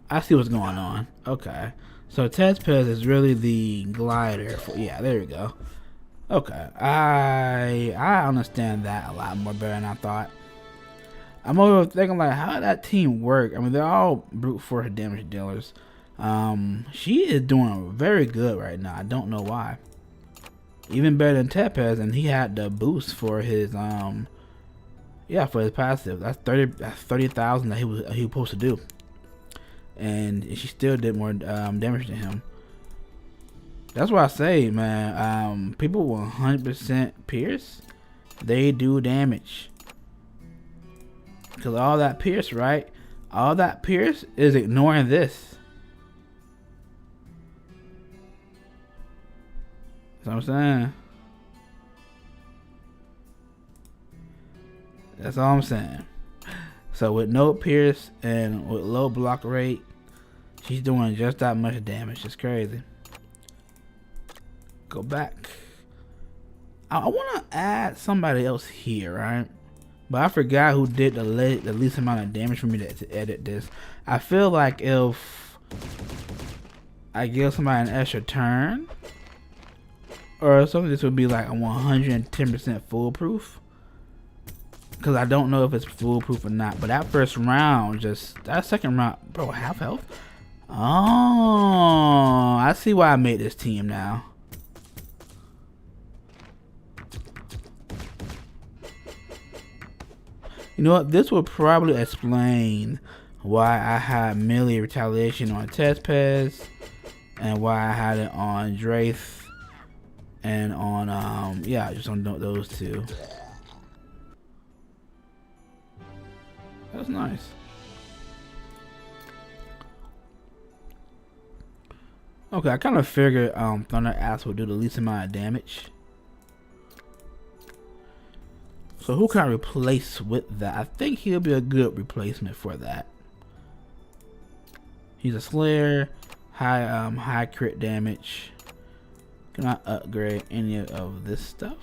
I see what's going on. Okay. So Tezpez is really the glider. Yeah, there we go. Okay. I understand that a lot more better than I thought. I'm over thinking like, how did that team work? I mean, they're all brute force damage dealers. She is doing very good right now. I don't know why. Even better than Tepez, and he had the boost for his yeah, for his passive. That's 30,000 that he was supposed to do. And she still did more damage than him. That's why I say, man, people with 100% pierce, they do damage. Because all that pierce, right? All that pierce is ignoring this. That's what I'm saying. That's all I'm saying. So with no pierce and with low block rate, she's doing just that much damage. It's crazy. Go back. I want to add somebody else here, right? But I forgot who did the least amount of damage for me to edit this. I feel like if I give somebody an extra turn or something, this would be like a 110% foolproof. Because I don't know if it's foolproof or not. But that first round, that second round, bro, half health? Oh, I see why I made this team now. You know what? This will probably explain why I had melee retaliation on Tespez and why I had it on Draith and on yeah, just on those two. That's nice. Okay, I kind of figured Thunder Axe would do the least amount of damage. So who can I replace with that? I think he'll be a good replacement for that. He's a Slayer, high crit damage. Can I upgrade any of this stuff?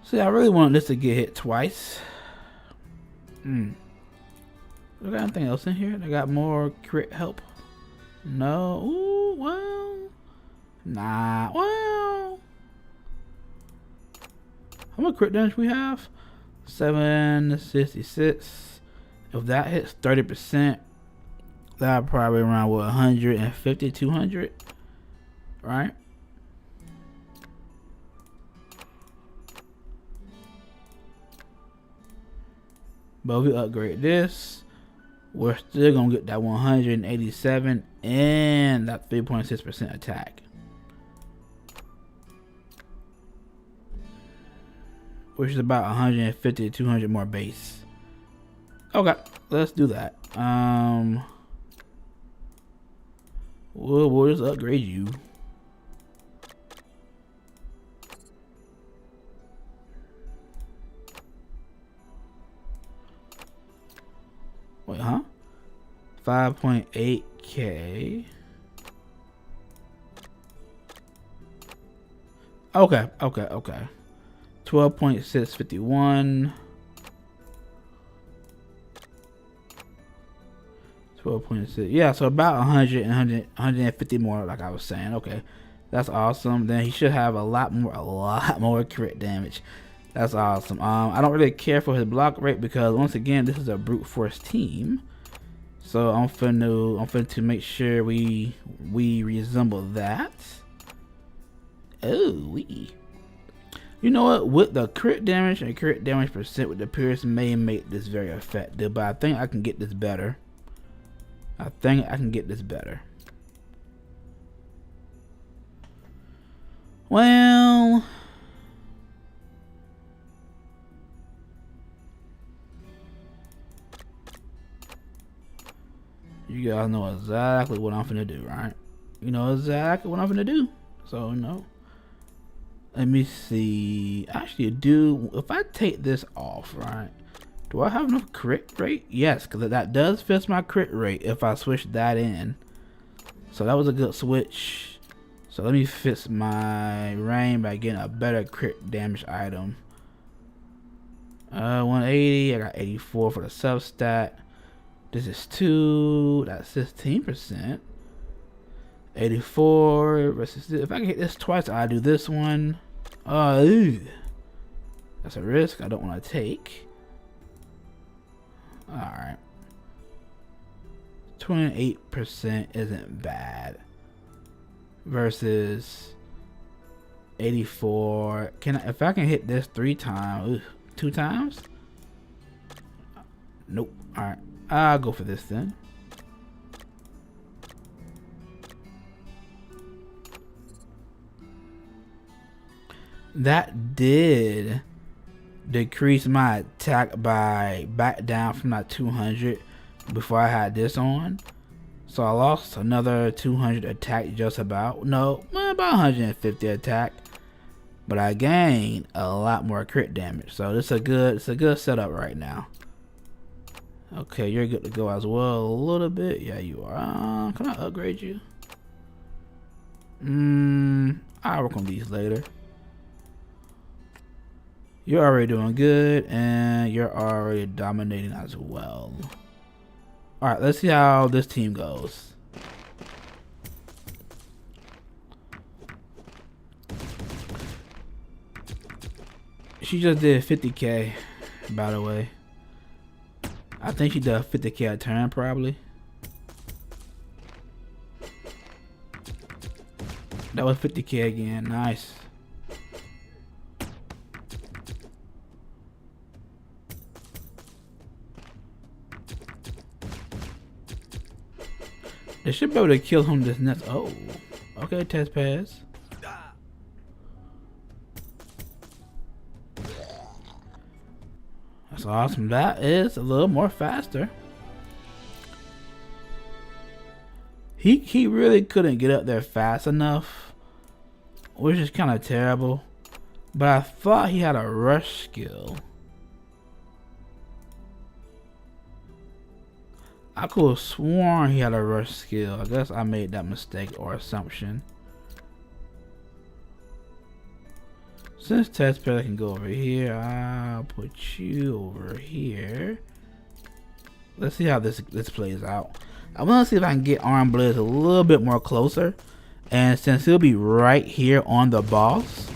See, I really want this to get hit twice. I got anything else in here? I got more crit help. No. Ooh, well. Nah. Well. How much crit damage we have? 766. If that hits 30%, that'll probably around what, 150, 200, right? But if we upgrade this, we're still gonna get that 187 and that 3.6% attack. Which is about 150 to 200 more base. Okay, let's do that. We'll just upgrade you. Wait, huh? 5.8K. Okay. 12.651. 12.6. Yeah, so about 150 more, like I was saying. Okay, that's awesome. Then he should have a lot more crit damage. That's awesome. I don't really care for his block rate because once again, this is a brute force team. So I'm finna to make sure we resemble that. Oh, you know what? With the crit damage and crit damage percent with the Pierce may make this very effective, but I think I can get this better. Well, you guys know exactly what I'm finna do, right? You know exactly what I'm finna do. So no. Let me see. Actually, if I take this off, right? Do I have enough crit rate? Yes, because that does fix my crit rate if I switch that in. So that was a good switch. So let me fix my range by getting a better crit damage item. 180. I got 84 for the substat. This is 2. That's 16%. 84 versus this. If I can hit this twice, I'll do this one. That's a risk I don't want to take. Alright. 28% isn't bad. Versus 84. If I can hit this 3 times, 2 times? Nope. Alright. I'll go for this then. That did decrease my attack by back down from that 200 before I had this on. So I lost another 200 attack, just about. No, about 150 attack. But I gained a lot more crit damage. So it's a good setup right now. Okay, you're good to go as well a little bit. Yeah, you are. Can I upgrade you? I'll work on these later. You're already doing good, and you're already dominating as well. Alright, let's see how this team goes. She just did 50k, by the way. I think she did 50k a turn, probably. That was 50k again. Nice. They should be able to kill him this next. Oh, okay, test pass. That's awesome. That is a little more faster. He really couldn't get up there fast enough, which is kind of terrible. But I thought he had a rush skill. I could have sworn he had a rush skill. I guess I made that mistake or assumption. Since test pair can go over here, I'll put you over here. Let's see how this plays out. I want to see if I can get Arm Blizz a little bit more closer. And since he'll be right here on the boss,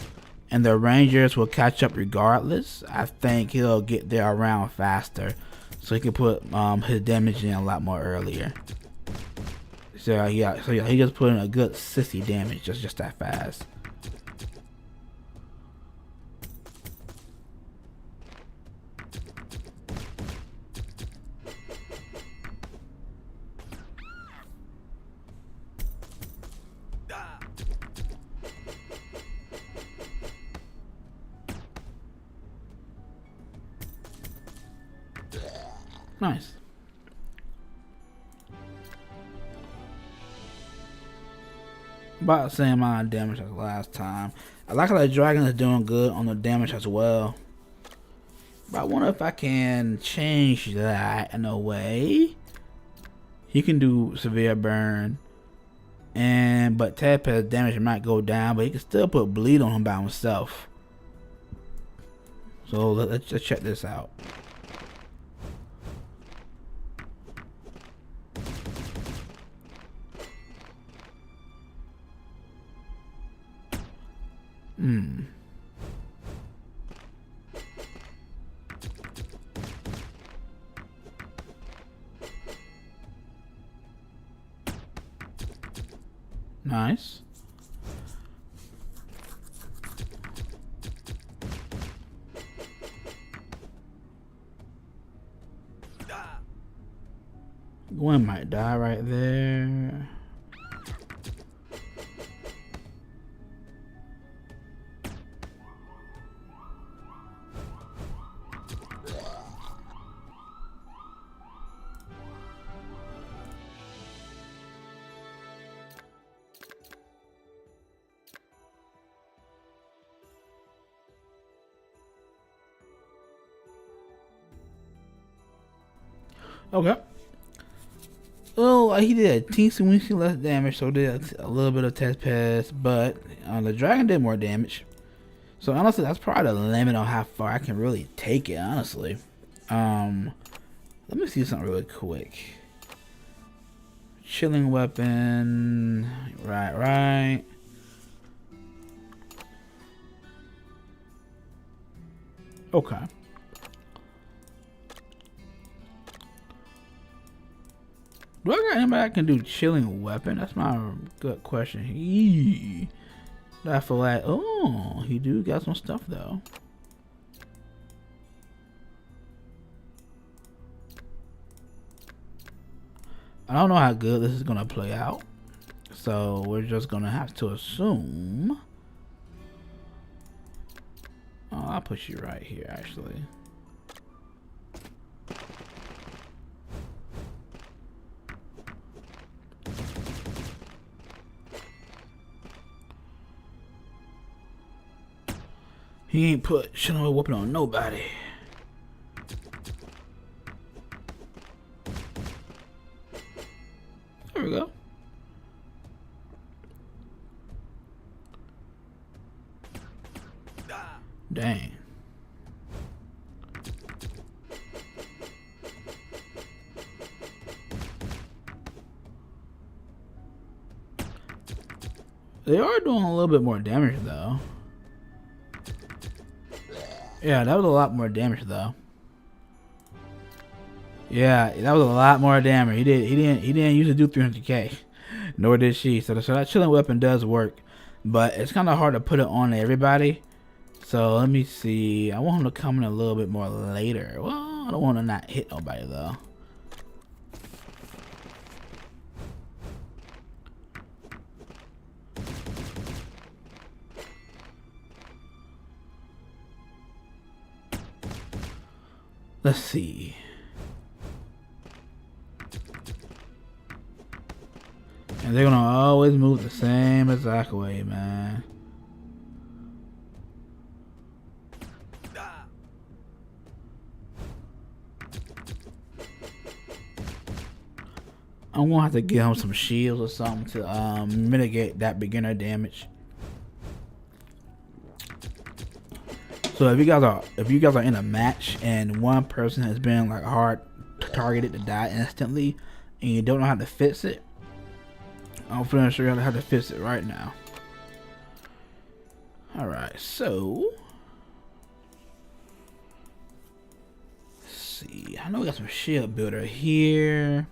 and the Rangers will catch up regardless, I think he'll get there around faster. So he can put his damage in a lot more earlier. So yeah, he just put in a good 60 damage just that fast. Nice. About the same amount of damage as last time. I like how the dragon is doing good on the damage as well. But I wonder if I can change that in a way. He can do severe burn. But Tadpad's damage might go down, but he can still put bleed on him by himself. So let's just check this out. Nice. Gwen might die right there. Okay. Oh, he did a teensy less damage, so did a little bit of test pass, but the dragon did more damage. So honestly, that's probably the limit on how far I can really take it. Honestly, let me see something really quick. Chilling weapon, right. Okay. Do I got anybody that can do chilling weapon? That's my good question. I feel like, oh, he do got some stuff though. I don't know how good this is gonna play out, so we're just gonna have to assume. Oh, I'll put you right here actually. He ain't put shit on a weapon on nobody. There we go. Dang. They are doing a little bit more damage though. Yeah, that was a lot more damage though. Yeah, that was a lot more damage. He didn't usually do 300k, nor did she. So that chilling weapon does work, but it's kind of hard to put it on everybody. So let me see. I want him to come in a little bit more later. Well, I don't want to not hit nobody though. Let's see. And they're gonna always move the same exact way, man. I'm gonna have to give him some shields or something to mitigate that beginner damage. So if you guys are in a match and one person has been like hard targeted to die instantly and you don't know how to fix it, I'm gonna show you how to fix it right now. Alright, so let's see. I know we got some shield builder here.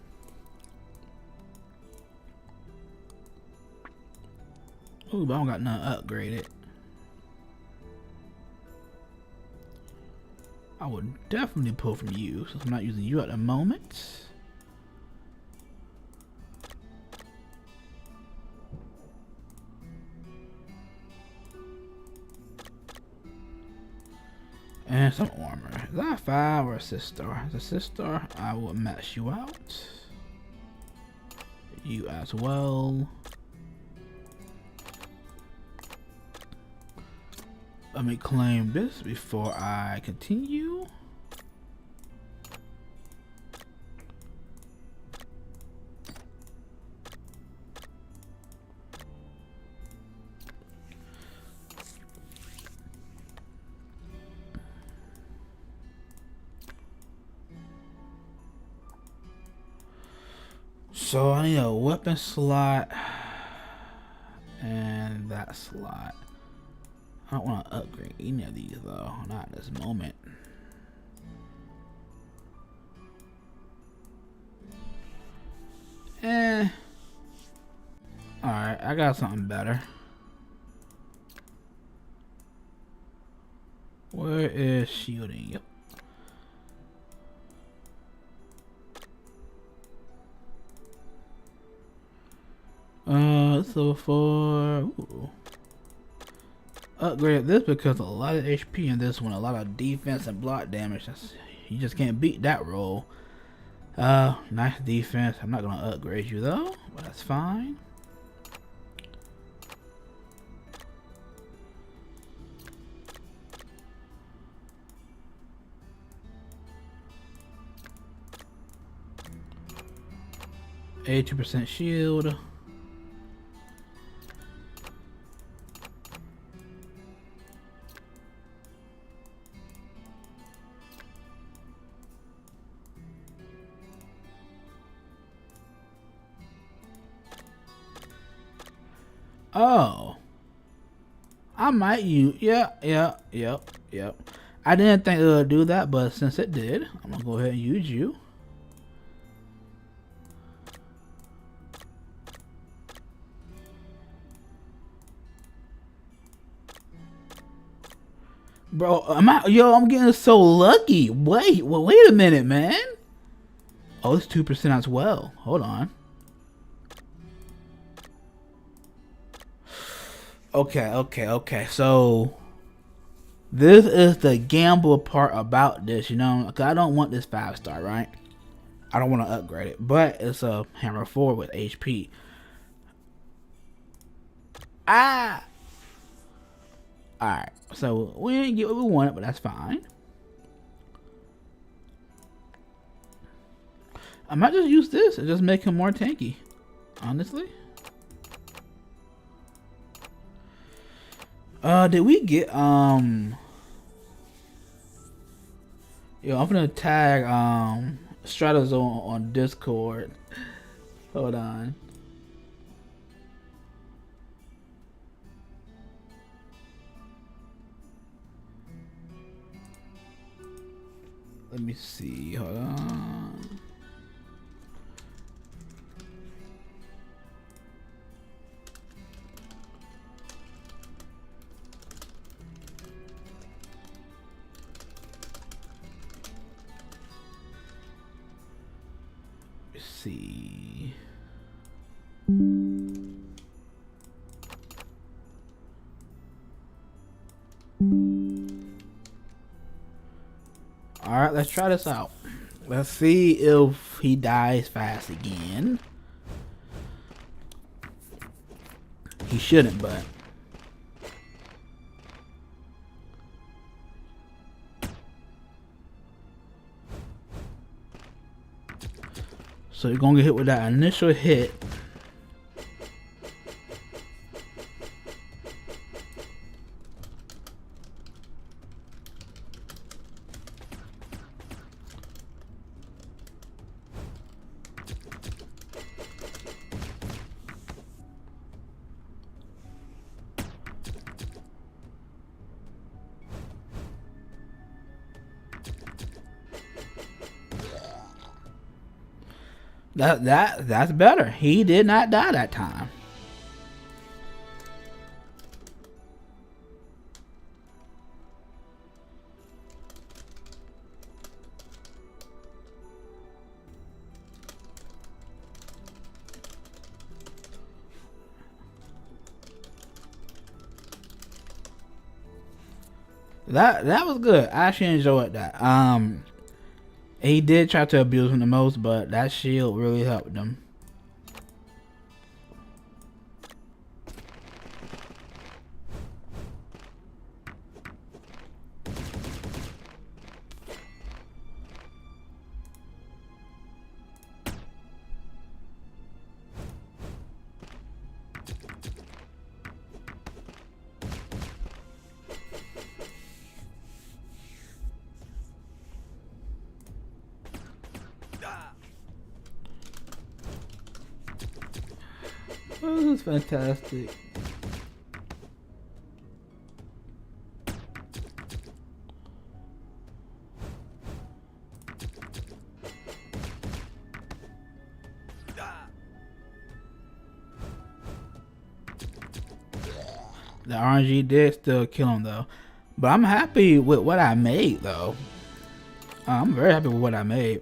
Ooh, but I don't got none upgraded. I would definitely pull from you since I'm not using you at the moment. And some armor. Is that a 5 or a sister? As a sister, I will match you out. You as well. Let me claim this before I continue. So I need a weapon slot and that slot. I don't want to upgrade any of these though, not at this moment. Alright, I got something better. Where is shielding? Yep. It's level 4. Ooh. Upgraded this because a lot of HP in this one, a lot of defense and block damage. You just can't beat that roll. Nice defense. I'm not gonna upgrade you though, but that's fine. $82% shield. Oh, I might use, yep. I didn't think it would do that, but since it did, I'm gonna go ahead and use you. Bro, I'm getting so lucky. Wait a minute, man. Oh, it's 2% as well. Hold on. Okay. So this is the gamble part about this, you know, because I don't want this 5-star, right? I don't want to upgrade it, but it's a hammer 4 with HP. Alright, so we didn't get what we wanted, but that's fine. I might just use this and just make him more tanky. Honestly. Did we get Yo, I'm gonna tag Stratozone on Discord. Hold on. Let me see. Hold on. Let's see. Alright, let's try this out. Let's see if he dies fast again. He shouldn't, but so you're gonna get hit with that initial hit. That's better. He did not die that time. That was good. I actually enjoyed that. He did try to abuse him the most, but that shield really helped him. Oh, this is fantastic. The RNG did still kill him though, but I'm happy with what I made though. I'm very happy with what I made.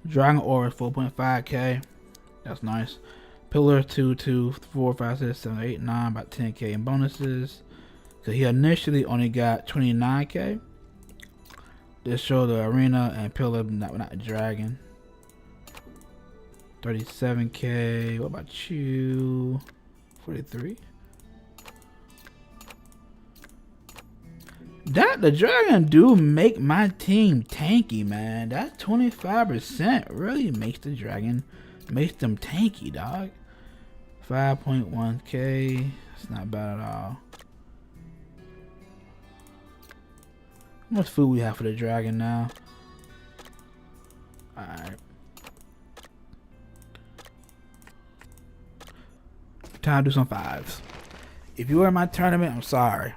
Dragon Aura 4.5k. That's nice. Pillar 2, 2, 4, 5, 6, 7, 8, 9, about 10k in bonuses. So he initially only got 29k. This show the arena and pillar, not the dragon. 37k. What about you? 43. That the dragon do make my team tanky, man. That 25% really makes the dragon, makes them tanky, dog. 5.1k. It's not bad at all. How much food we have for the dragon now? Alright. Time to do some fives. If you were in my tournament, I'm sorry.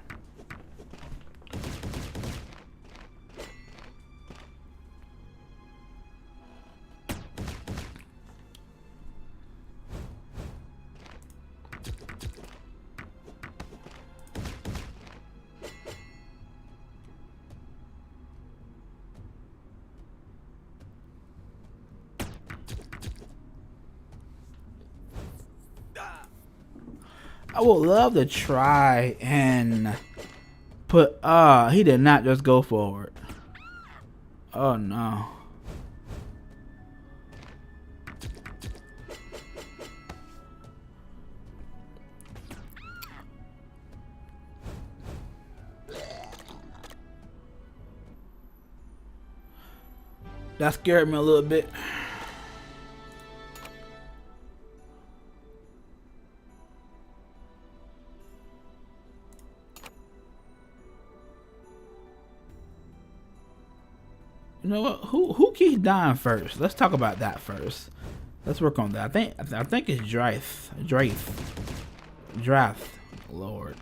I would love to try and put he did not just go forward. Oh no. That scared me a little bit. You know what? Who keeps dying first? Let's talk about that first. Let's work on that. I think it's Drath. Lord.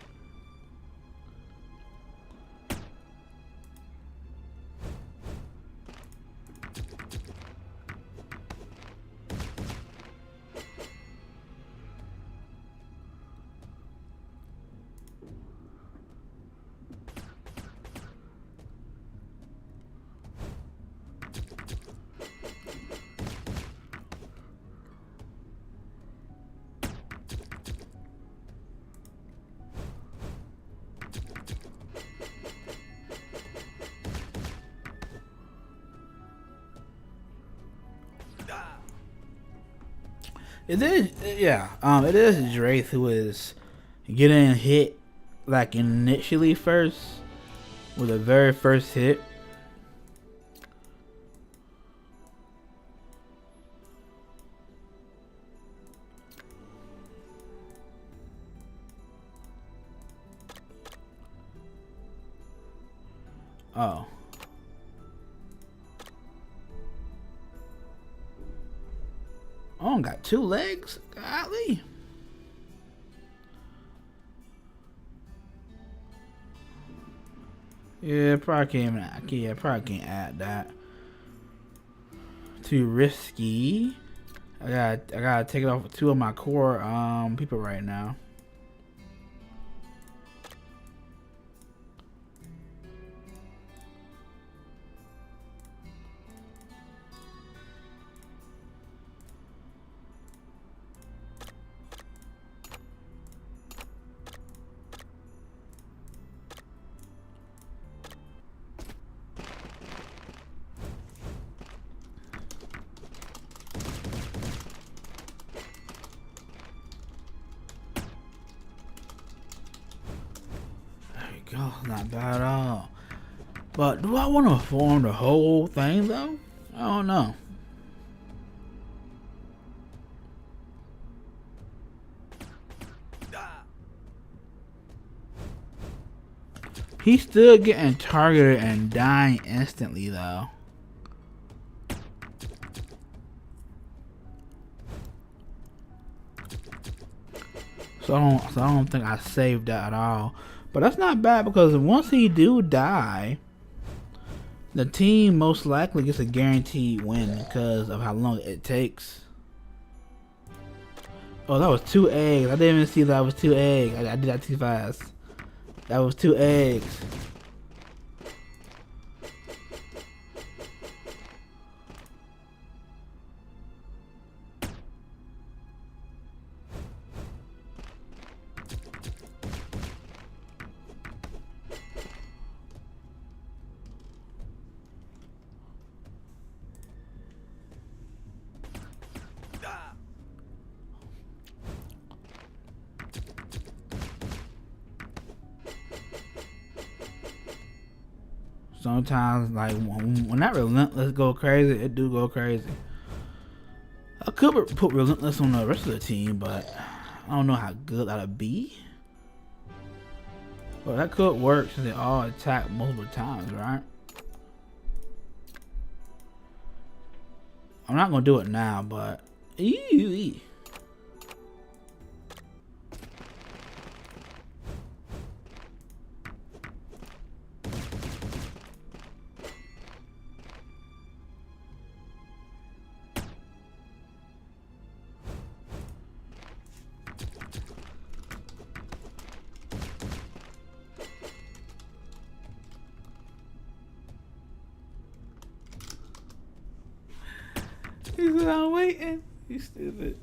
It is, yeah. It is Drath who is getting hit like initially first with the very first hit. Oh. Oh, got 2 legs? Golly. Yeah, probably can't add that. Too risky. I gotta take it off with 2 of my core people right now. Oh, not bad at all. But do I want to form the whole thing though? I don't know. He's still getting targeted and dying instantly though. So I don't think I saved that at all. But that's not bad because once he do die, the team most likely gets a guaranteed win because of how long it takes. Oh, that was 2 eggs. I didn't even see that was 2 eggs. I did that too fast. That was 2 eggs. Sometimes, like, when that relentless go crazy, it do go crazy. I could put relentless on the rest of the team, but I don't know how good that'd be. But that could work since they all attack multiple times, right? I'm not gonna do it now, but eee. He said, I'm waiting. You stupid.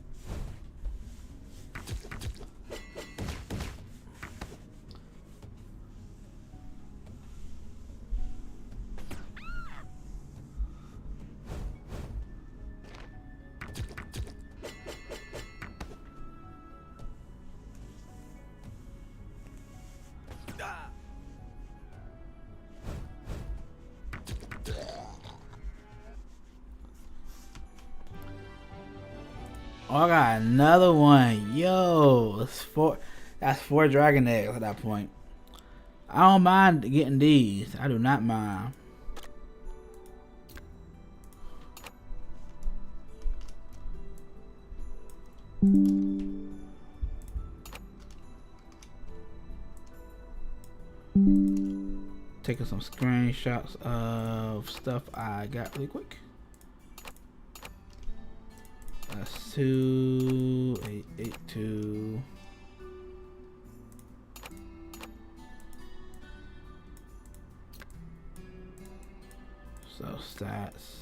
Oh, I got another one. Yo, it's four. That's 4 dragon eggs at that point. I don't mind getting these. I do not mind. Taking some screenshots of stuff I got really quick. That's 2882. So stats.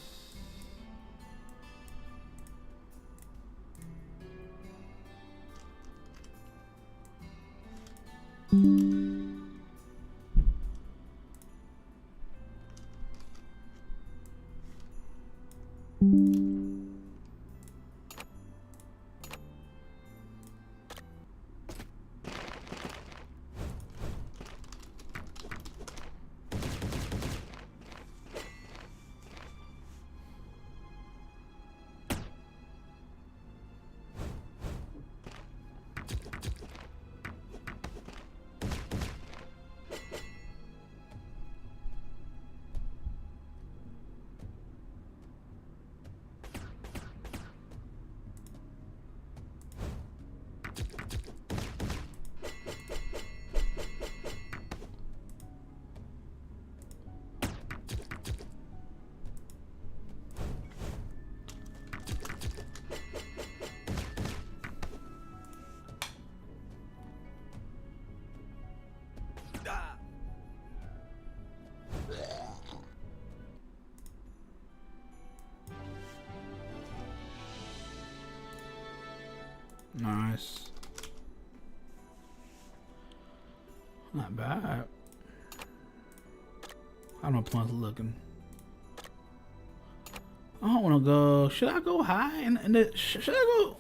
Nice. Not bad. How my points looking? I don't want to go. Should I go high? Should I go?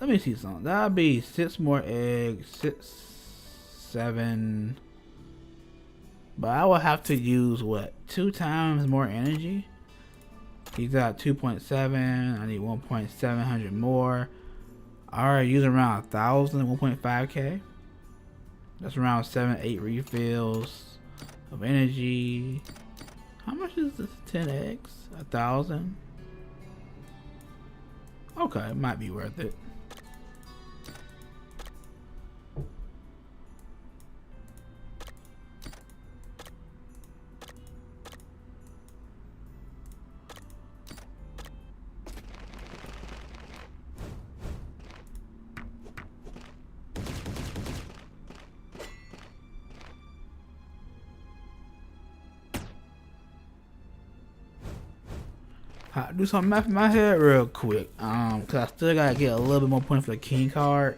Let me see something. That'd be 6 more eggs. 6, 7. But I will have to use what? 2 times more energy? He's got 2.7. I need 1.700 more. I already use around 1,000, 1.5k. That's around 7, 8 refills of energy. How much is this? 10 eggs? 1,000. Okay, it might be worth it. Do some math in my head real quick, cause I still gotta get a little bit more points for the king card,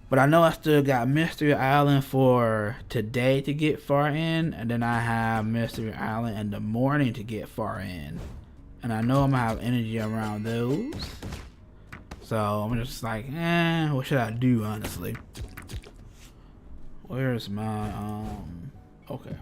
but I know I still got Mystery Island for today to get far in, and then I have Mystery Island in the morning to get far in, and I know I'm gonna have energy around those, so I'm just like, what should I do, honestly? Where's my okay.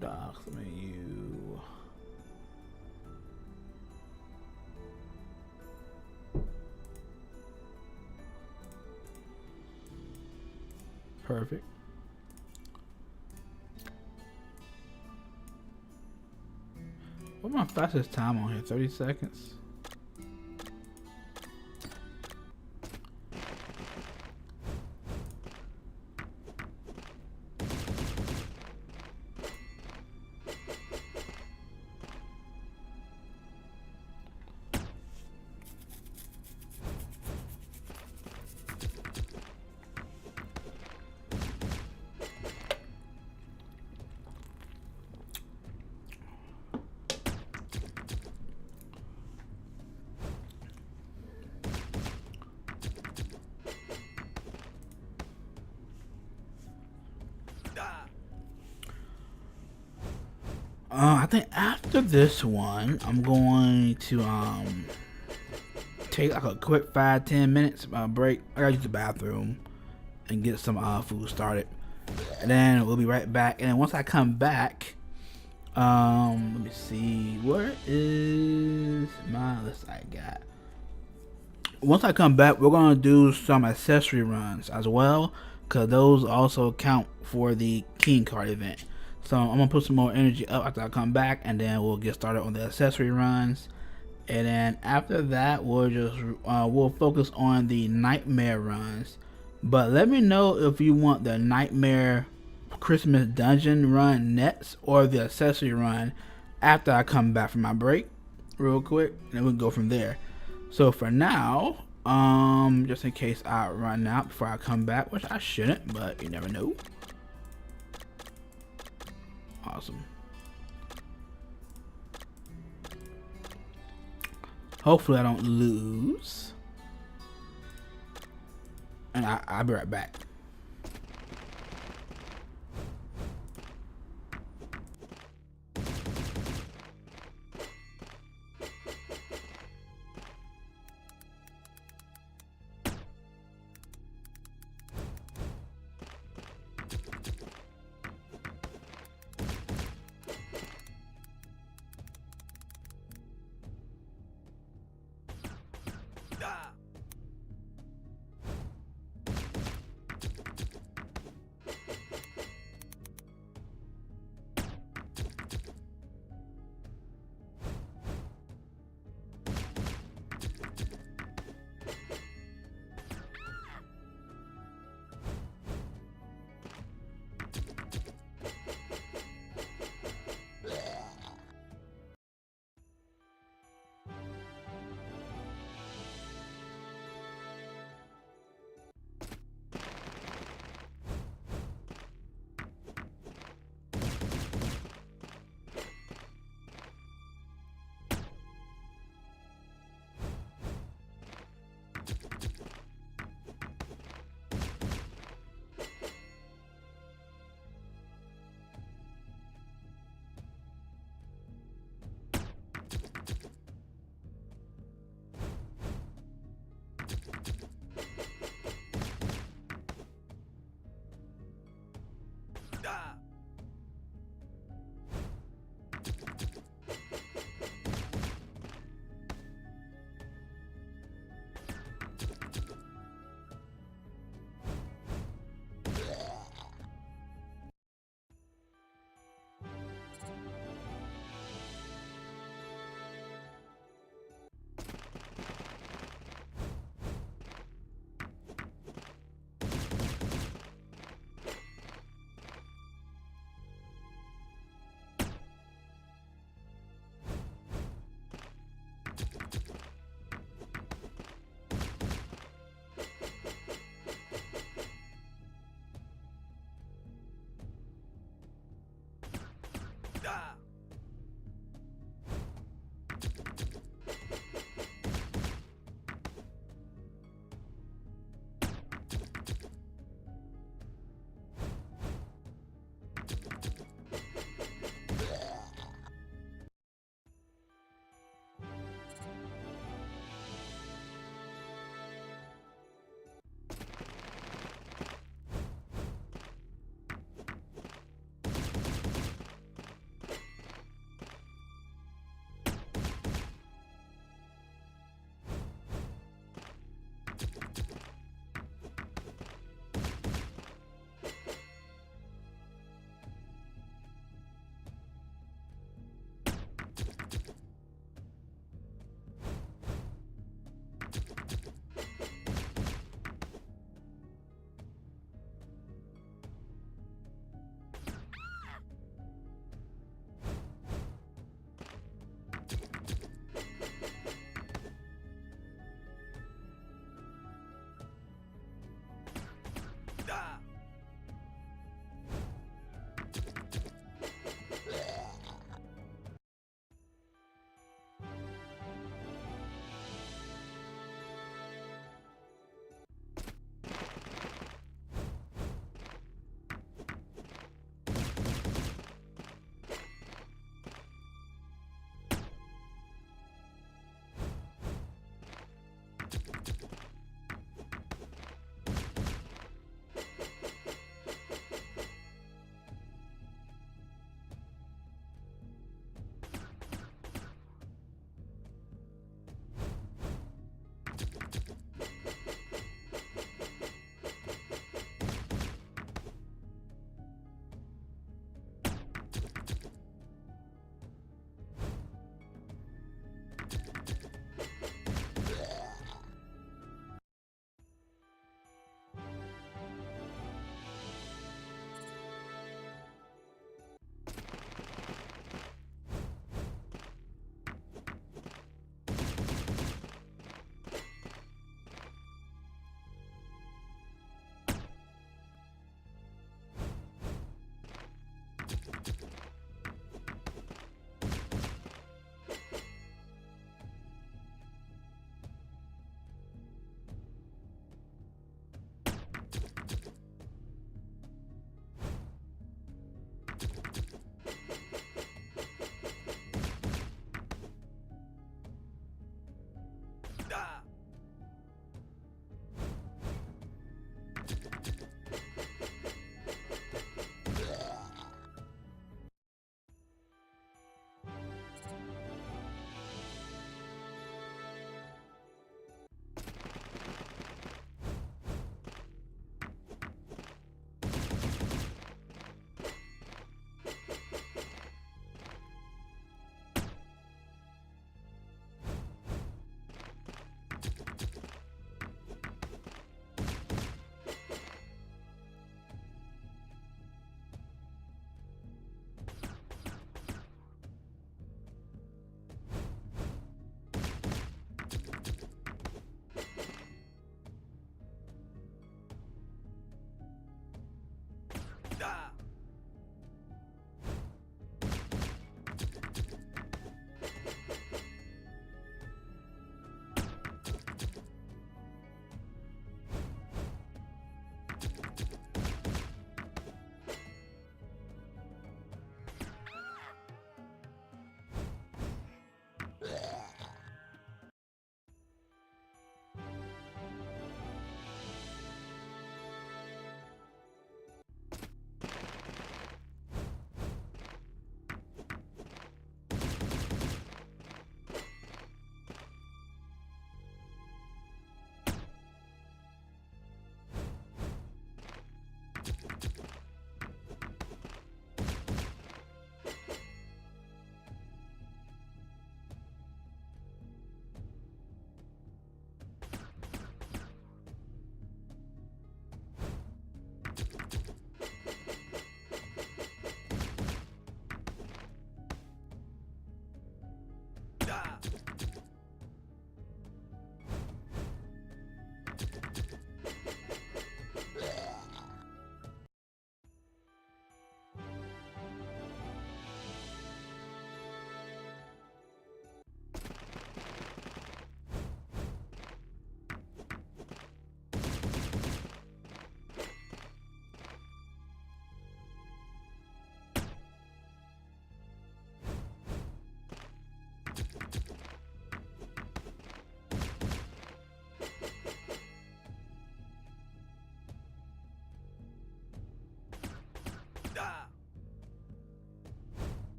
Docs menu. Perfect. What's my fastest time on here? 30 seconds. I think after this one, I'm going to take like a quick 5-10 minutes break. I gotta use the bathroom and get some food started, and then we'll be right back. And then once I come back, let me see, where is my list I got. Once I come back, we're gonna do some accessory runs as well, cause those also count for the king card event. So I'm gonna put some more energy up after I come back, and then we'll get started on the accessory runs. And then after that, we'll focus on the nightmare runs. But let me know if you want the nightmare Christmas dungeon run next or the accessory run after I come back from my break, real quick, and then we'll go from there. So for now, just in case I run out before I come back, which I shouldn't, but you never know. Awesome. Hopefully I don't lose. And I'll be right back.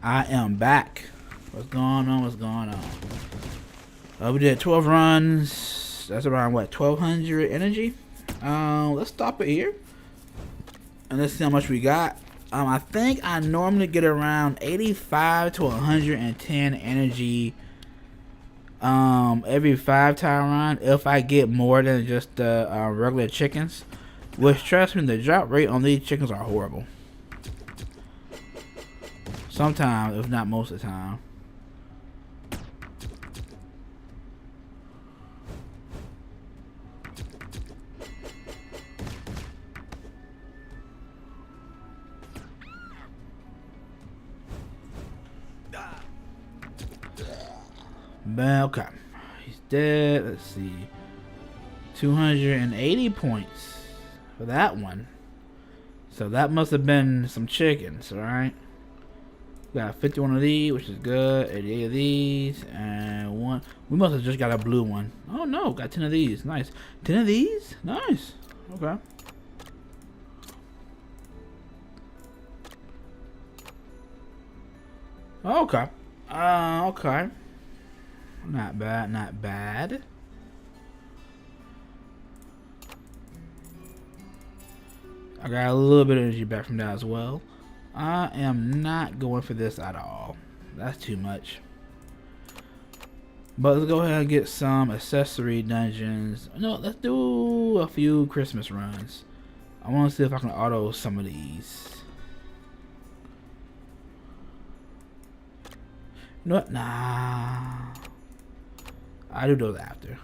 I am back. What's going on? What's going on? We did 12 runs. That's around what, 1200 energy? Let's stop it here. And let's see how much we got. I think I normally get around 85 to 110 energy every 5-time run if I get more than just the regular chickens. Which, trust me, the drop rate on these chickens are horrible. Sometimes, if not most of the time. Okay, he's dead. Let's see, 280 points for that one. So that must have been some chickens, right? Got 51 of these, which is good. 88 of these, and one. We must have just got a blue one. Oh no, got 10 of these. Nice. 10 of these. Nice. Okay. Okay. Okay. Not bad, not bad. I got a little bit of energy back from that as well. I am not going for this at all. That's too much. But let's go ahead and get some accessory dungeons. No, let's do a few Christmas runs. I want to see if I can auto some of these. You know what? Nah. I do those after.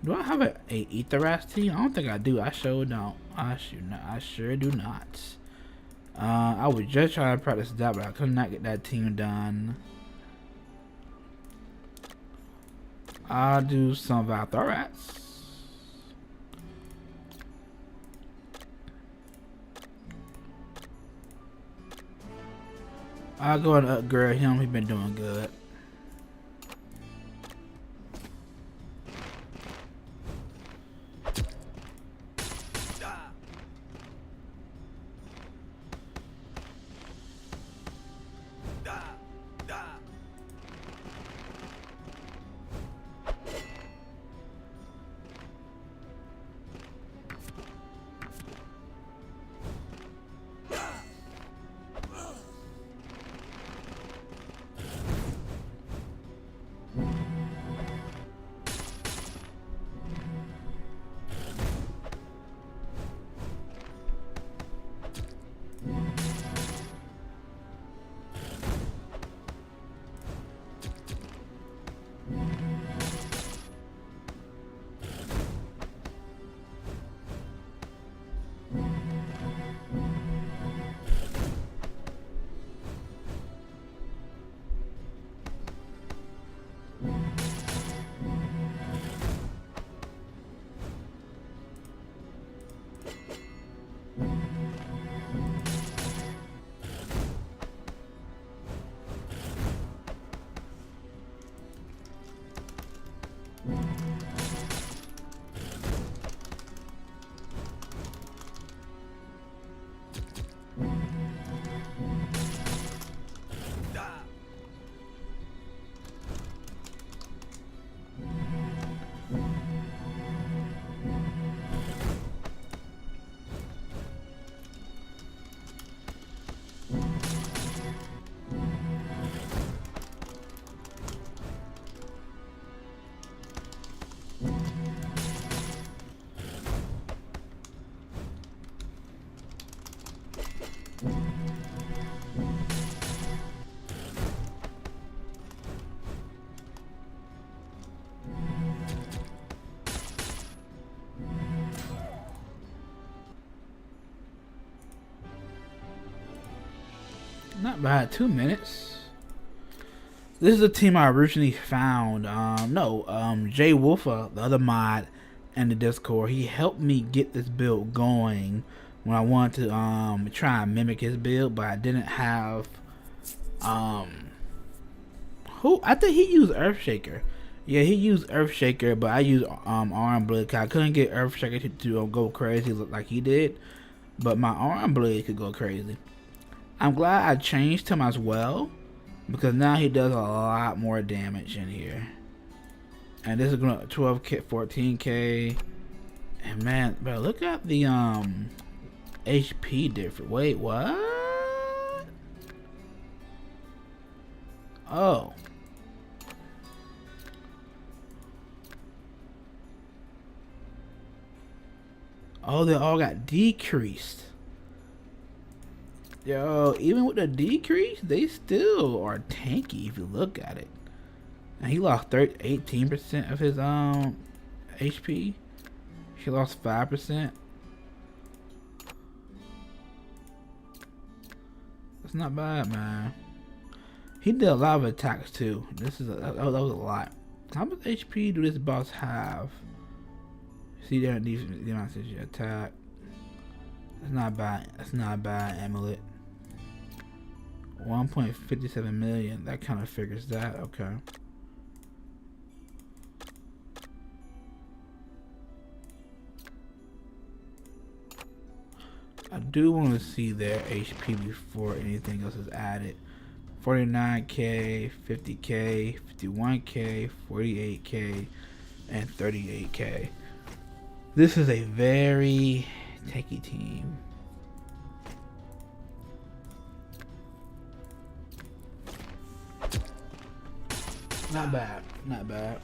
Do I have a Etherras team? I don't think I do. I sure don't. I sure do not. I was just trying to practice that, but I could not get that team done. I'll do some Valthorats. I'll go and upgrade him. He's been doing good. Not bad, 2 minutes. This is the team I originally found. Jay Wolfer, the other mod in the Discord, he helped me get this build going when I wanted to try and mimic his build, but I didn't have I think he used Earthshaker. Yeah, he used Earthshaker, but I used Arm Blood. I couldn't get Earthshaker to go crazy like he did. but my arm blade could go crazy. I'm glad I changed him as well, because now he does a lot more damage in here. And this is gonna 12k, 14k, and man, but look at the HP difference. Wait, what? Oh. Oh, they all got decreased. Yo, even with the decrease, they still are tanky if you look at it. And he lost 18% of his HP. She lost 5%. That's not bad, man. He did a lot of attacks too. This is that was a lot. How much HP do this boss have? See there, the amount of attack. That's not bad. That's not bad, Amulet. 1.57 million. That kind of figures that. Okay. I do want to see their HP before anything else is added. 49k, 50k, 51k, 48k, and 38k. This is a very techie team. Not bad, not bad.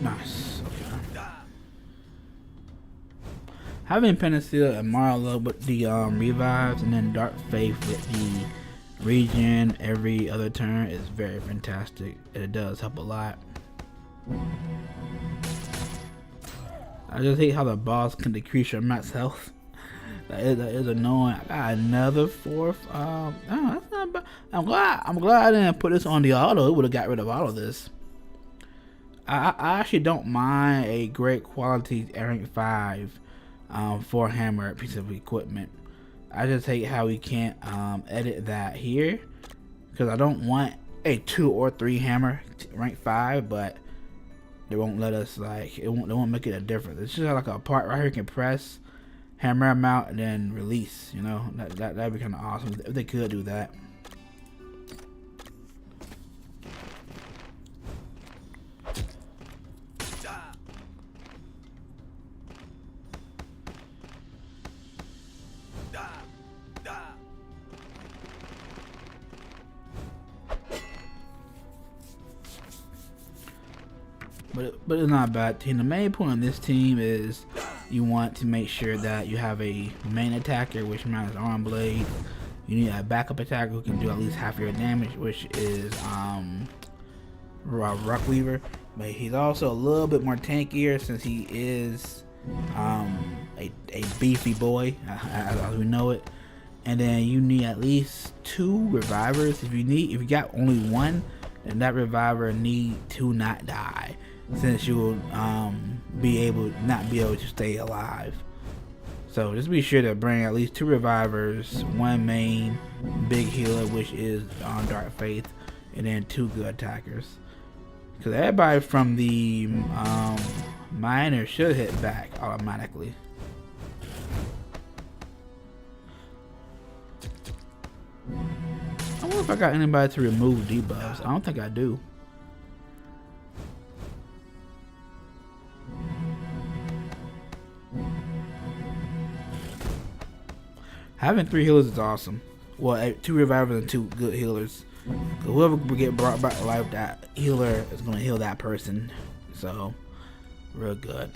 Nice. Okay. Having Penicillin and Marlowe with the revives, and then Dark Faith with the regen every other turn is very fantastic. It does help a lot. I just hate how the boss can decrease your max health. That is annoying. I got another fourth. Oh, that's not bad. I'm glad I didn't put this on the auto. It would have got rid of all of this. I actually don't mind a great quality rank 5 4 hammer piece of equipment. I just hate how we can't edit that here, because I don't want a 2 or 3 hammer rank 5, but they won't let us, like, they won't make it a difference. It's just like a part right here you can press, hammer them out, and then release. You know, that'd be kind of awesome if they could do that. But it's not a bad team. The main point on this team is you want to make sure that you have a main attacker, which matters arm blade. You need a backup attacker who can do at least half your damage, which is Rockweaver. But he's also a little bit more tankier since he is a beefy boy, as we know it. And then you need at least 2 revivers. If you got only 1, then that reviver need to not die, since you will not be able to stay alive. So just be sure to bring at least 2 revivers, 1 main big healer, which is Dark Faith, and then 2 good attackers. Because everybody from the miner should hit back automatically. I wonder if I got anybody to remove debuffs. I don't think I do. Having 3 healers is awesome. Well, 2 revivers and 2 good healers. Whoever will get brought back to life, that healer is going to heal that person. So, real good.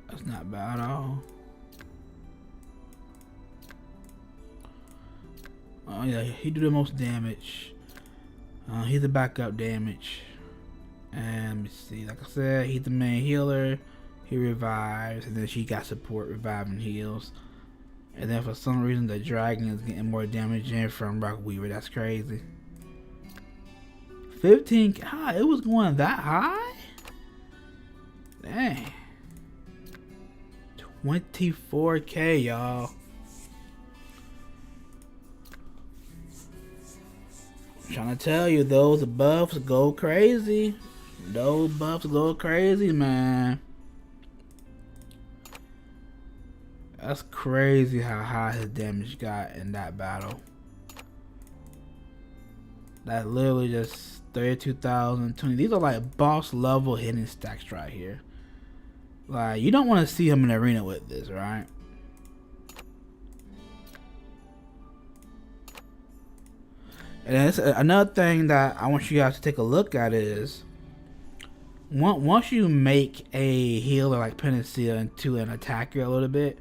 That's not bad at all. Oh yeah, he do the most damage. He's the backup damage. And let me see, like I said, he's the main healer. He revives, and then she got support, revive, and heals. And then for some reason, the dragon is getting more damage in from Rock Weaver. That's crazy. 15K. Ah, it was going that high? Dang. 24K, y'all. I'm trying to tell you, those buffs go crazy. Those buffs go crazy, man. That's crazy how high his damage got in that battle. That literally just 32,020. These are like boss level hidden stacks right here. Like, you don't want to see him in the arena with this, right? And that's another thing that I want you guys to take a look at is once you make a healer like Panacea into an attacker a little bit,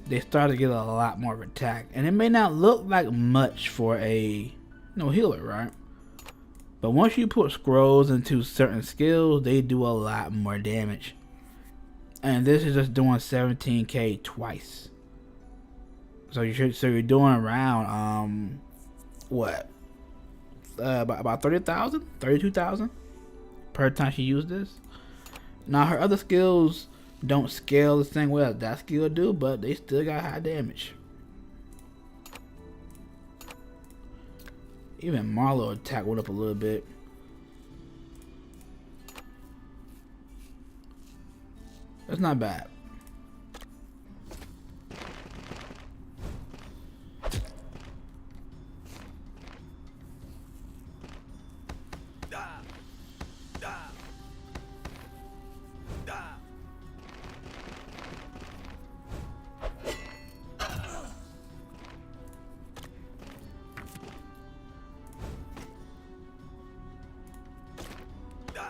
they start to get a lot more of attack. And it may not look like much for a healer, right? But once you put scrolls into certain skills, they do a lot more damage. And this is just doing 17K twice. So you're doing around what? About 30,000, 32,000 per time she used this. Now her other skills don't scale the same way as that skill do, but they still got high damage. Even Marlowe attack went up a little bit. That's not bad.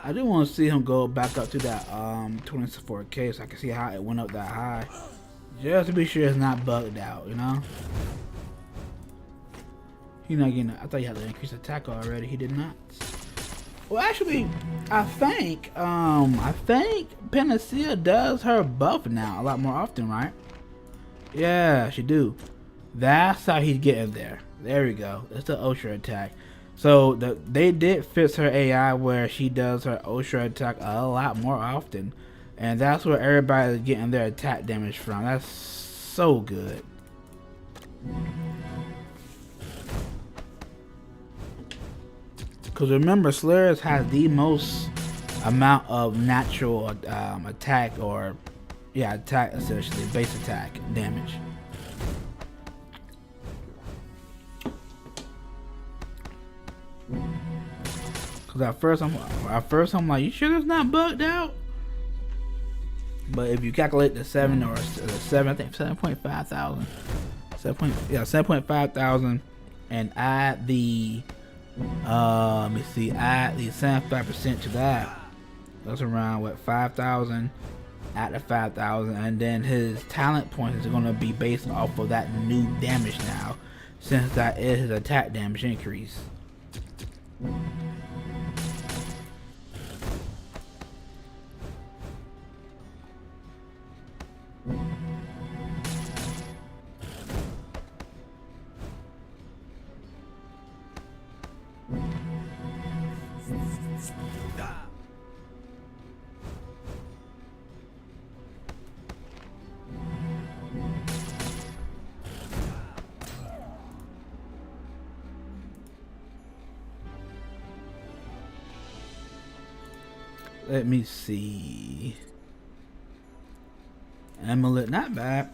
I do want to see him go back up to that 24K so I can see how it went up that high. Just to be sure it's not bugged out, you know? He's not getting, I thought he had to increase attack already. He did not. Well, actually, I think Panacea does her buff now a lot more often, right? Yeah, she do. That's how he's getting there. There we go. It's the Ultra attack. So they did fix her AI where she does her Ultra attack a lot more often. And that's where everybody is getting their attack damage from. That's so good. Because remember, Slayers has the most amount of natural attack, or attack, essentially base attack damage. Cause at first I'm like, you sure it's not bugged out? But if you calculate the 7 or 7, I think 7.5 thousand, 7.5 thousand, and add the let me see, add the 75% to that, that's around what, 5,000. At the 5,000, and then his talent points are gonna be based off of that new damage now. since that is his attack damage increase. Let me see. Amulet, not bad.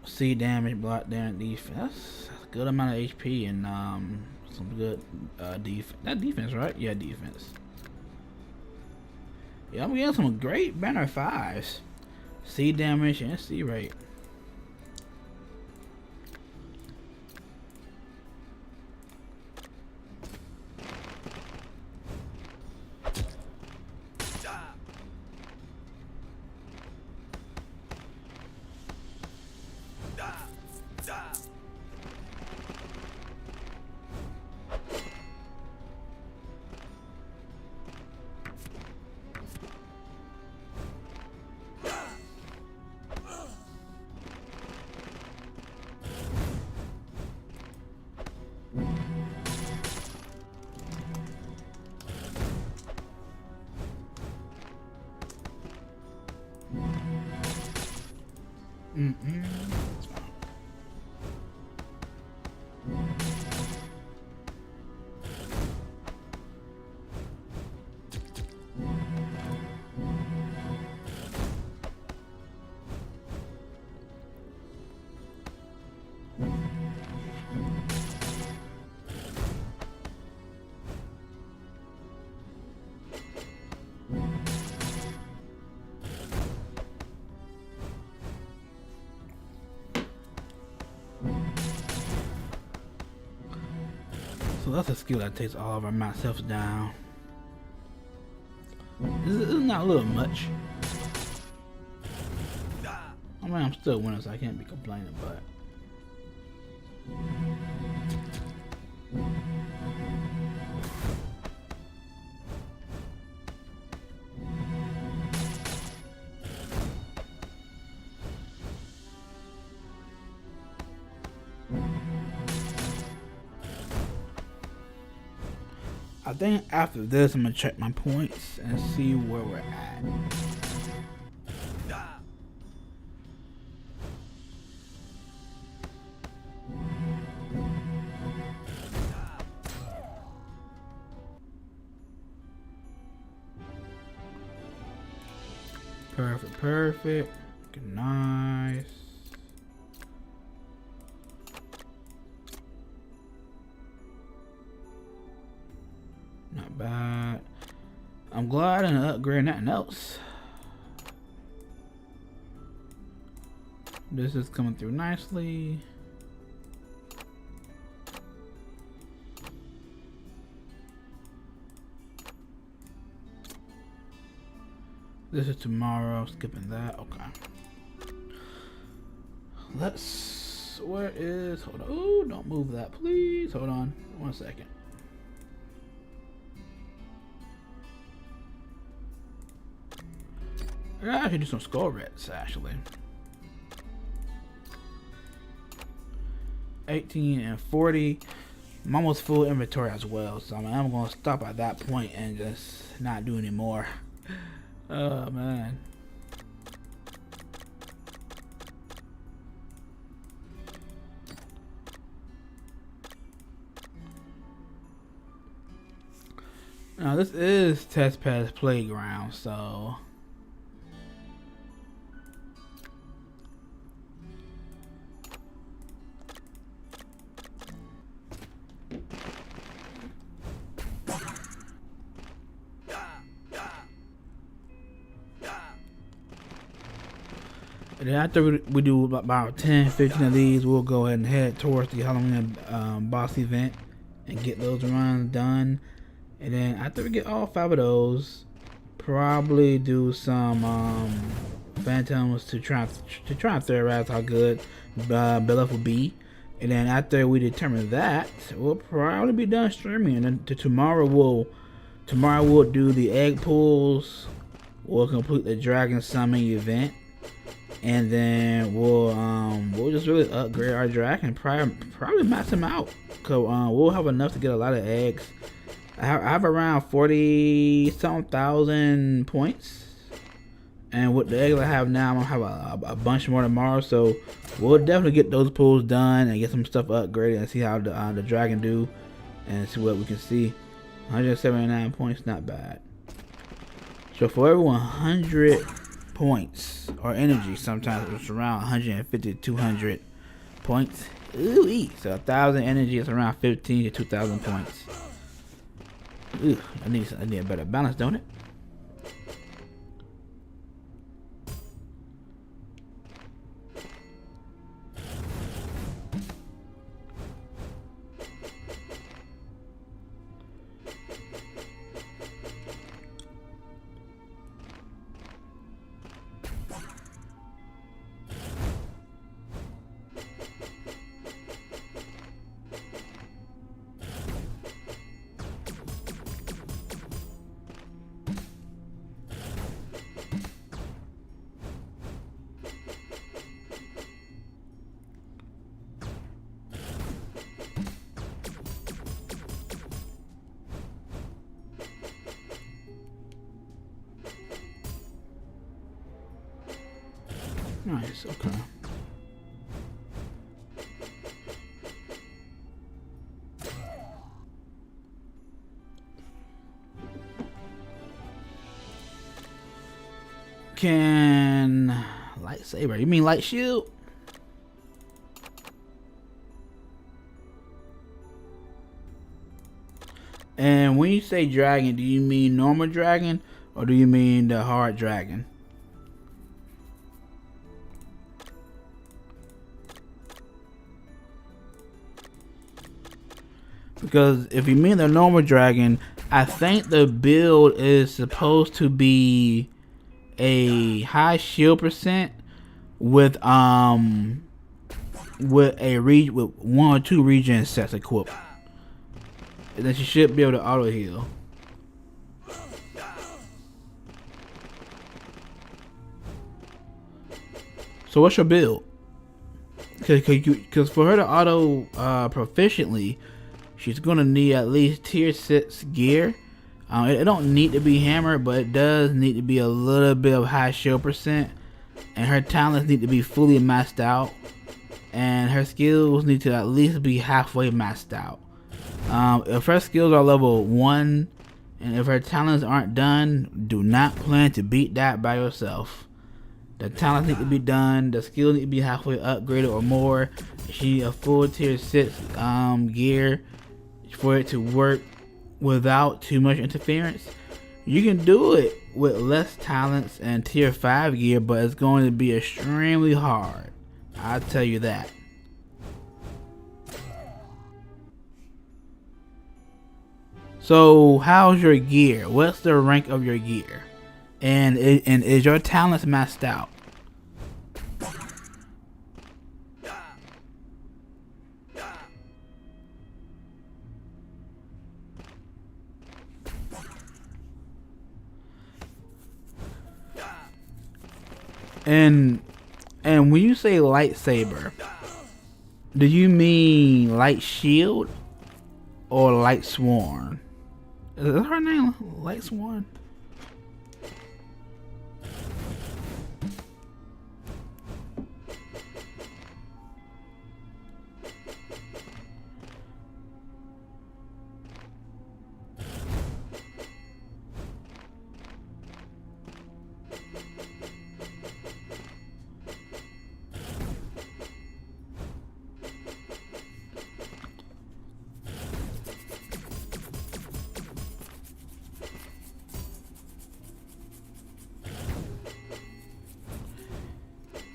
C damage, block damage, defense. That's a good amount of HP and some good defense. That defense, right? Yeah, defense. Yeah, I'm getting some great banner 5s. C damage and C rate. So that's a skill that takes all of our max health down. This is not a little much. I mean, I'm still winning, so I can't be complaining, but I think after this, I'm gonna check my points and see where we're at. Perfect, perfect. Nice. Not bad. I'm glad I didn't upgrade nothing else. This is coming through nicely. This is tomorrow. Skipping that. Okay. Let's. Where is? Hold on. Ooh, don't move that, please. Hold on. 1 second. I should do some skull reds actually. 18 and 40. I'm almost full inventory as well, so I'm gonna stop at that point and just not do any more. Oh man. Now this is Test Pass Playground, so and then after we do about 10, 15 of these, we'll go ahead and head towards the Halloween boss event and get those runs done. And then after we get all 5 of those, probably do some phantoms to try and theorize how good Beleth will be. And then after we determine that, we'll probably be done streaming. And then tomorrow we'll do the egg pulls. We'll complete the dragon summon event, and then we'll just really upgrade our dragon. Probably max him out. Cause we'll have enough to get a lot of eggs. I have around 40 something thousand points, and with the eggs I have now, I'm gonna have a bunch more tomorrow. So we'll definitely get those pulls done and get some stuff upgraded and see how the dragon do, and see what we can see. 179 points, not bad. So for every 100 points or energy, sometimes it's around 150 to 200 points. Ooh, so 1,000 energy is around 15 to 2,000 points. Ooh, I need a better balance, don't it? Nice, okay. Can lightsaber? You mean light shield? And when you say dragon, do you mean normal dragon or do you mean the hard dragon? Because if you mean the normal dragon, I think the build is supposed to be a high shield percent with with with 1 or 2 regen sets equipped. And then she should be able to auto heal. So what's your build? Because for her to auto proficiently, she's gonna need at least tier 6 gear. It don't need to be hammered, but it does need to be a little bit of high shield percent. And her talents need to be fully maxed out. And her skills need to at least be halfway maxed out. If her skills are level 1, and if her talents aren't done, do not plan to beat that by yourself. The talents need to be done, the skills need to be halfway upgraded or more. She needs a full tier 6 gear for it to work without too much interference. You can do it with less talents and tier 5 gear, but it's going to be extremely hard. I'll tell you that. So how's your gear? What's the rank of your gear? And is your talents maxed out? And when you say lightsaber, do you mean light shield or light sworn? Is that her name? Light sworn?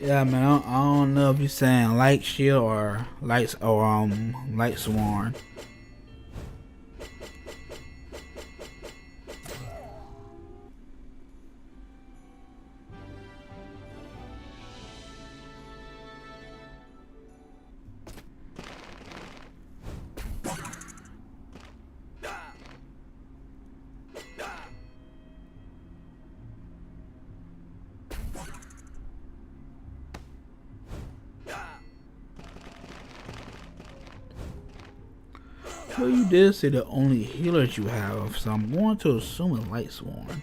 Yeah, man, I don't know if you're saying light shield or light sworn. Well, you did say the only healers you have, so I'm going to assume a Light Sworn.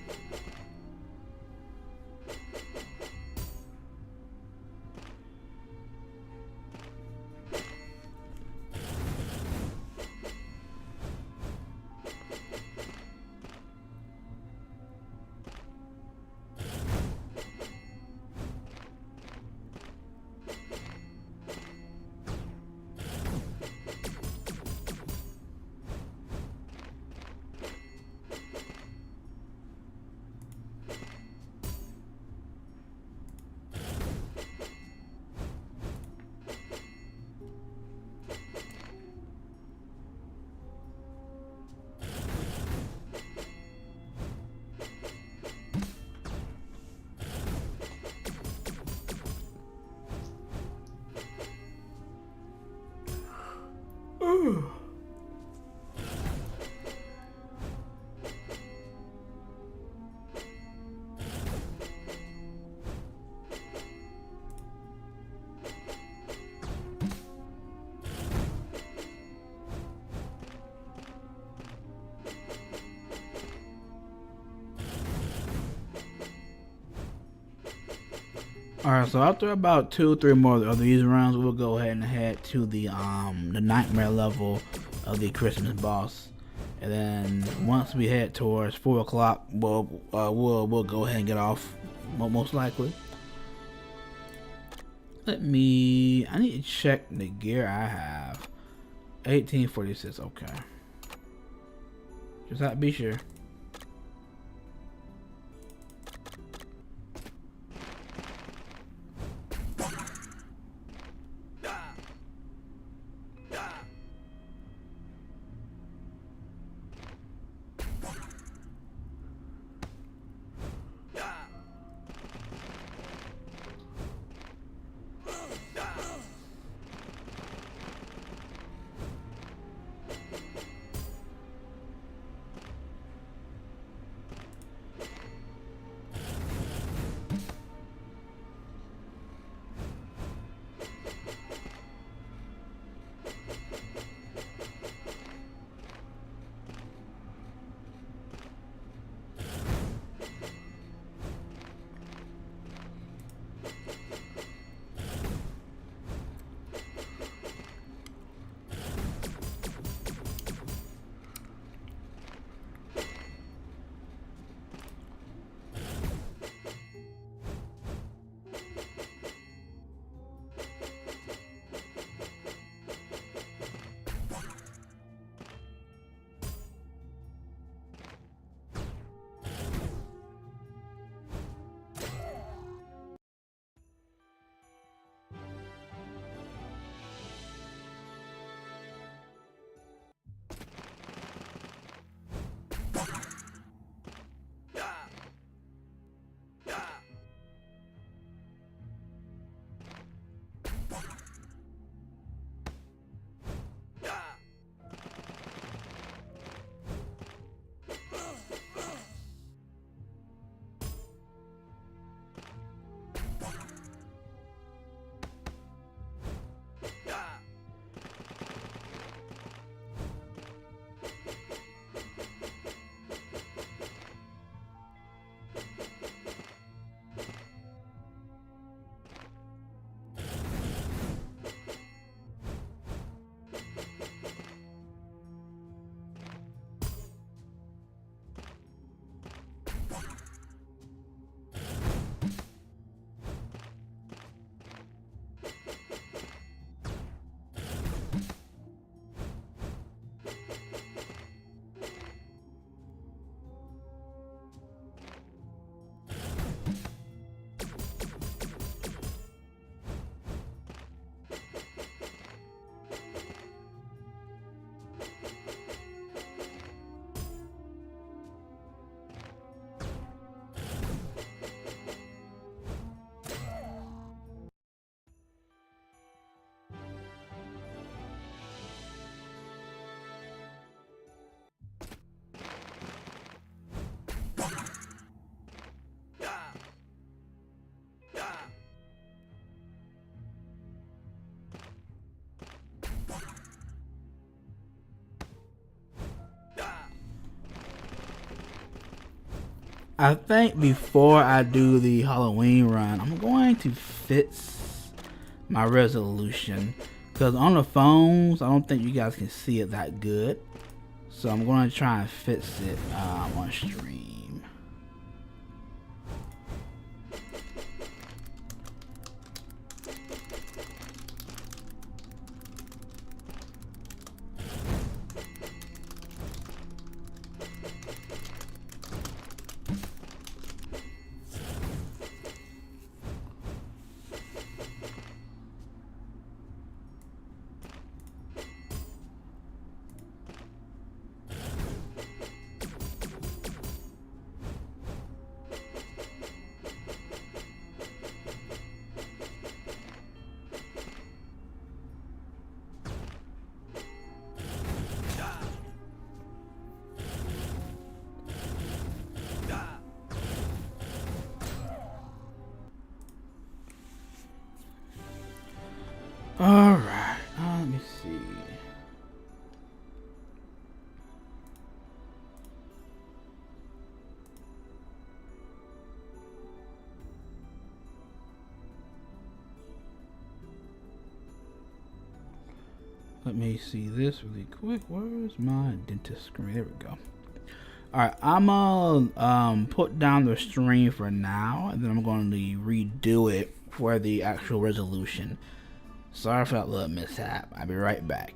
Alright, so after about 2 or 3 more of these rounds, we'll go ahead and head to the nightmare level of the Christmas boss. And then once we head towards 4 o'clock, we'll go ahead and get off, most likely. I need to check the gear I have. 1846, okay. Just have to be sure. I think before I do the Halloween run, I'm going to fix my resolution. Because on the phones, I don't think you guys can see it that good. So I'm going to try and fix it on stream. Alright, let me see. Let me see this really quick. Where's my dentist screen? There we go. Alright, I'm gonna put down the stream for now, and then I'm going to redo it for the actual resolution. Sorry for that little mishap. I'll be right back.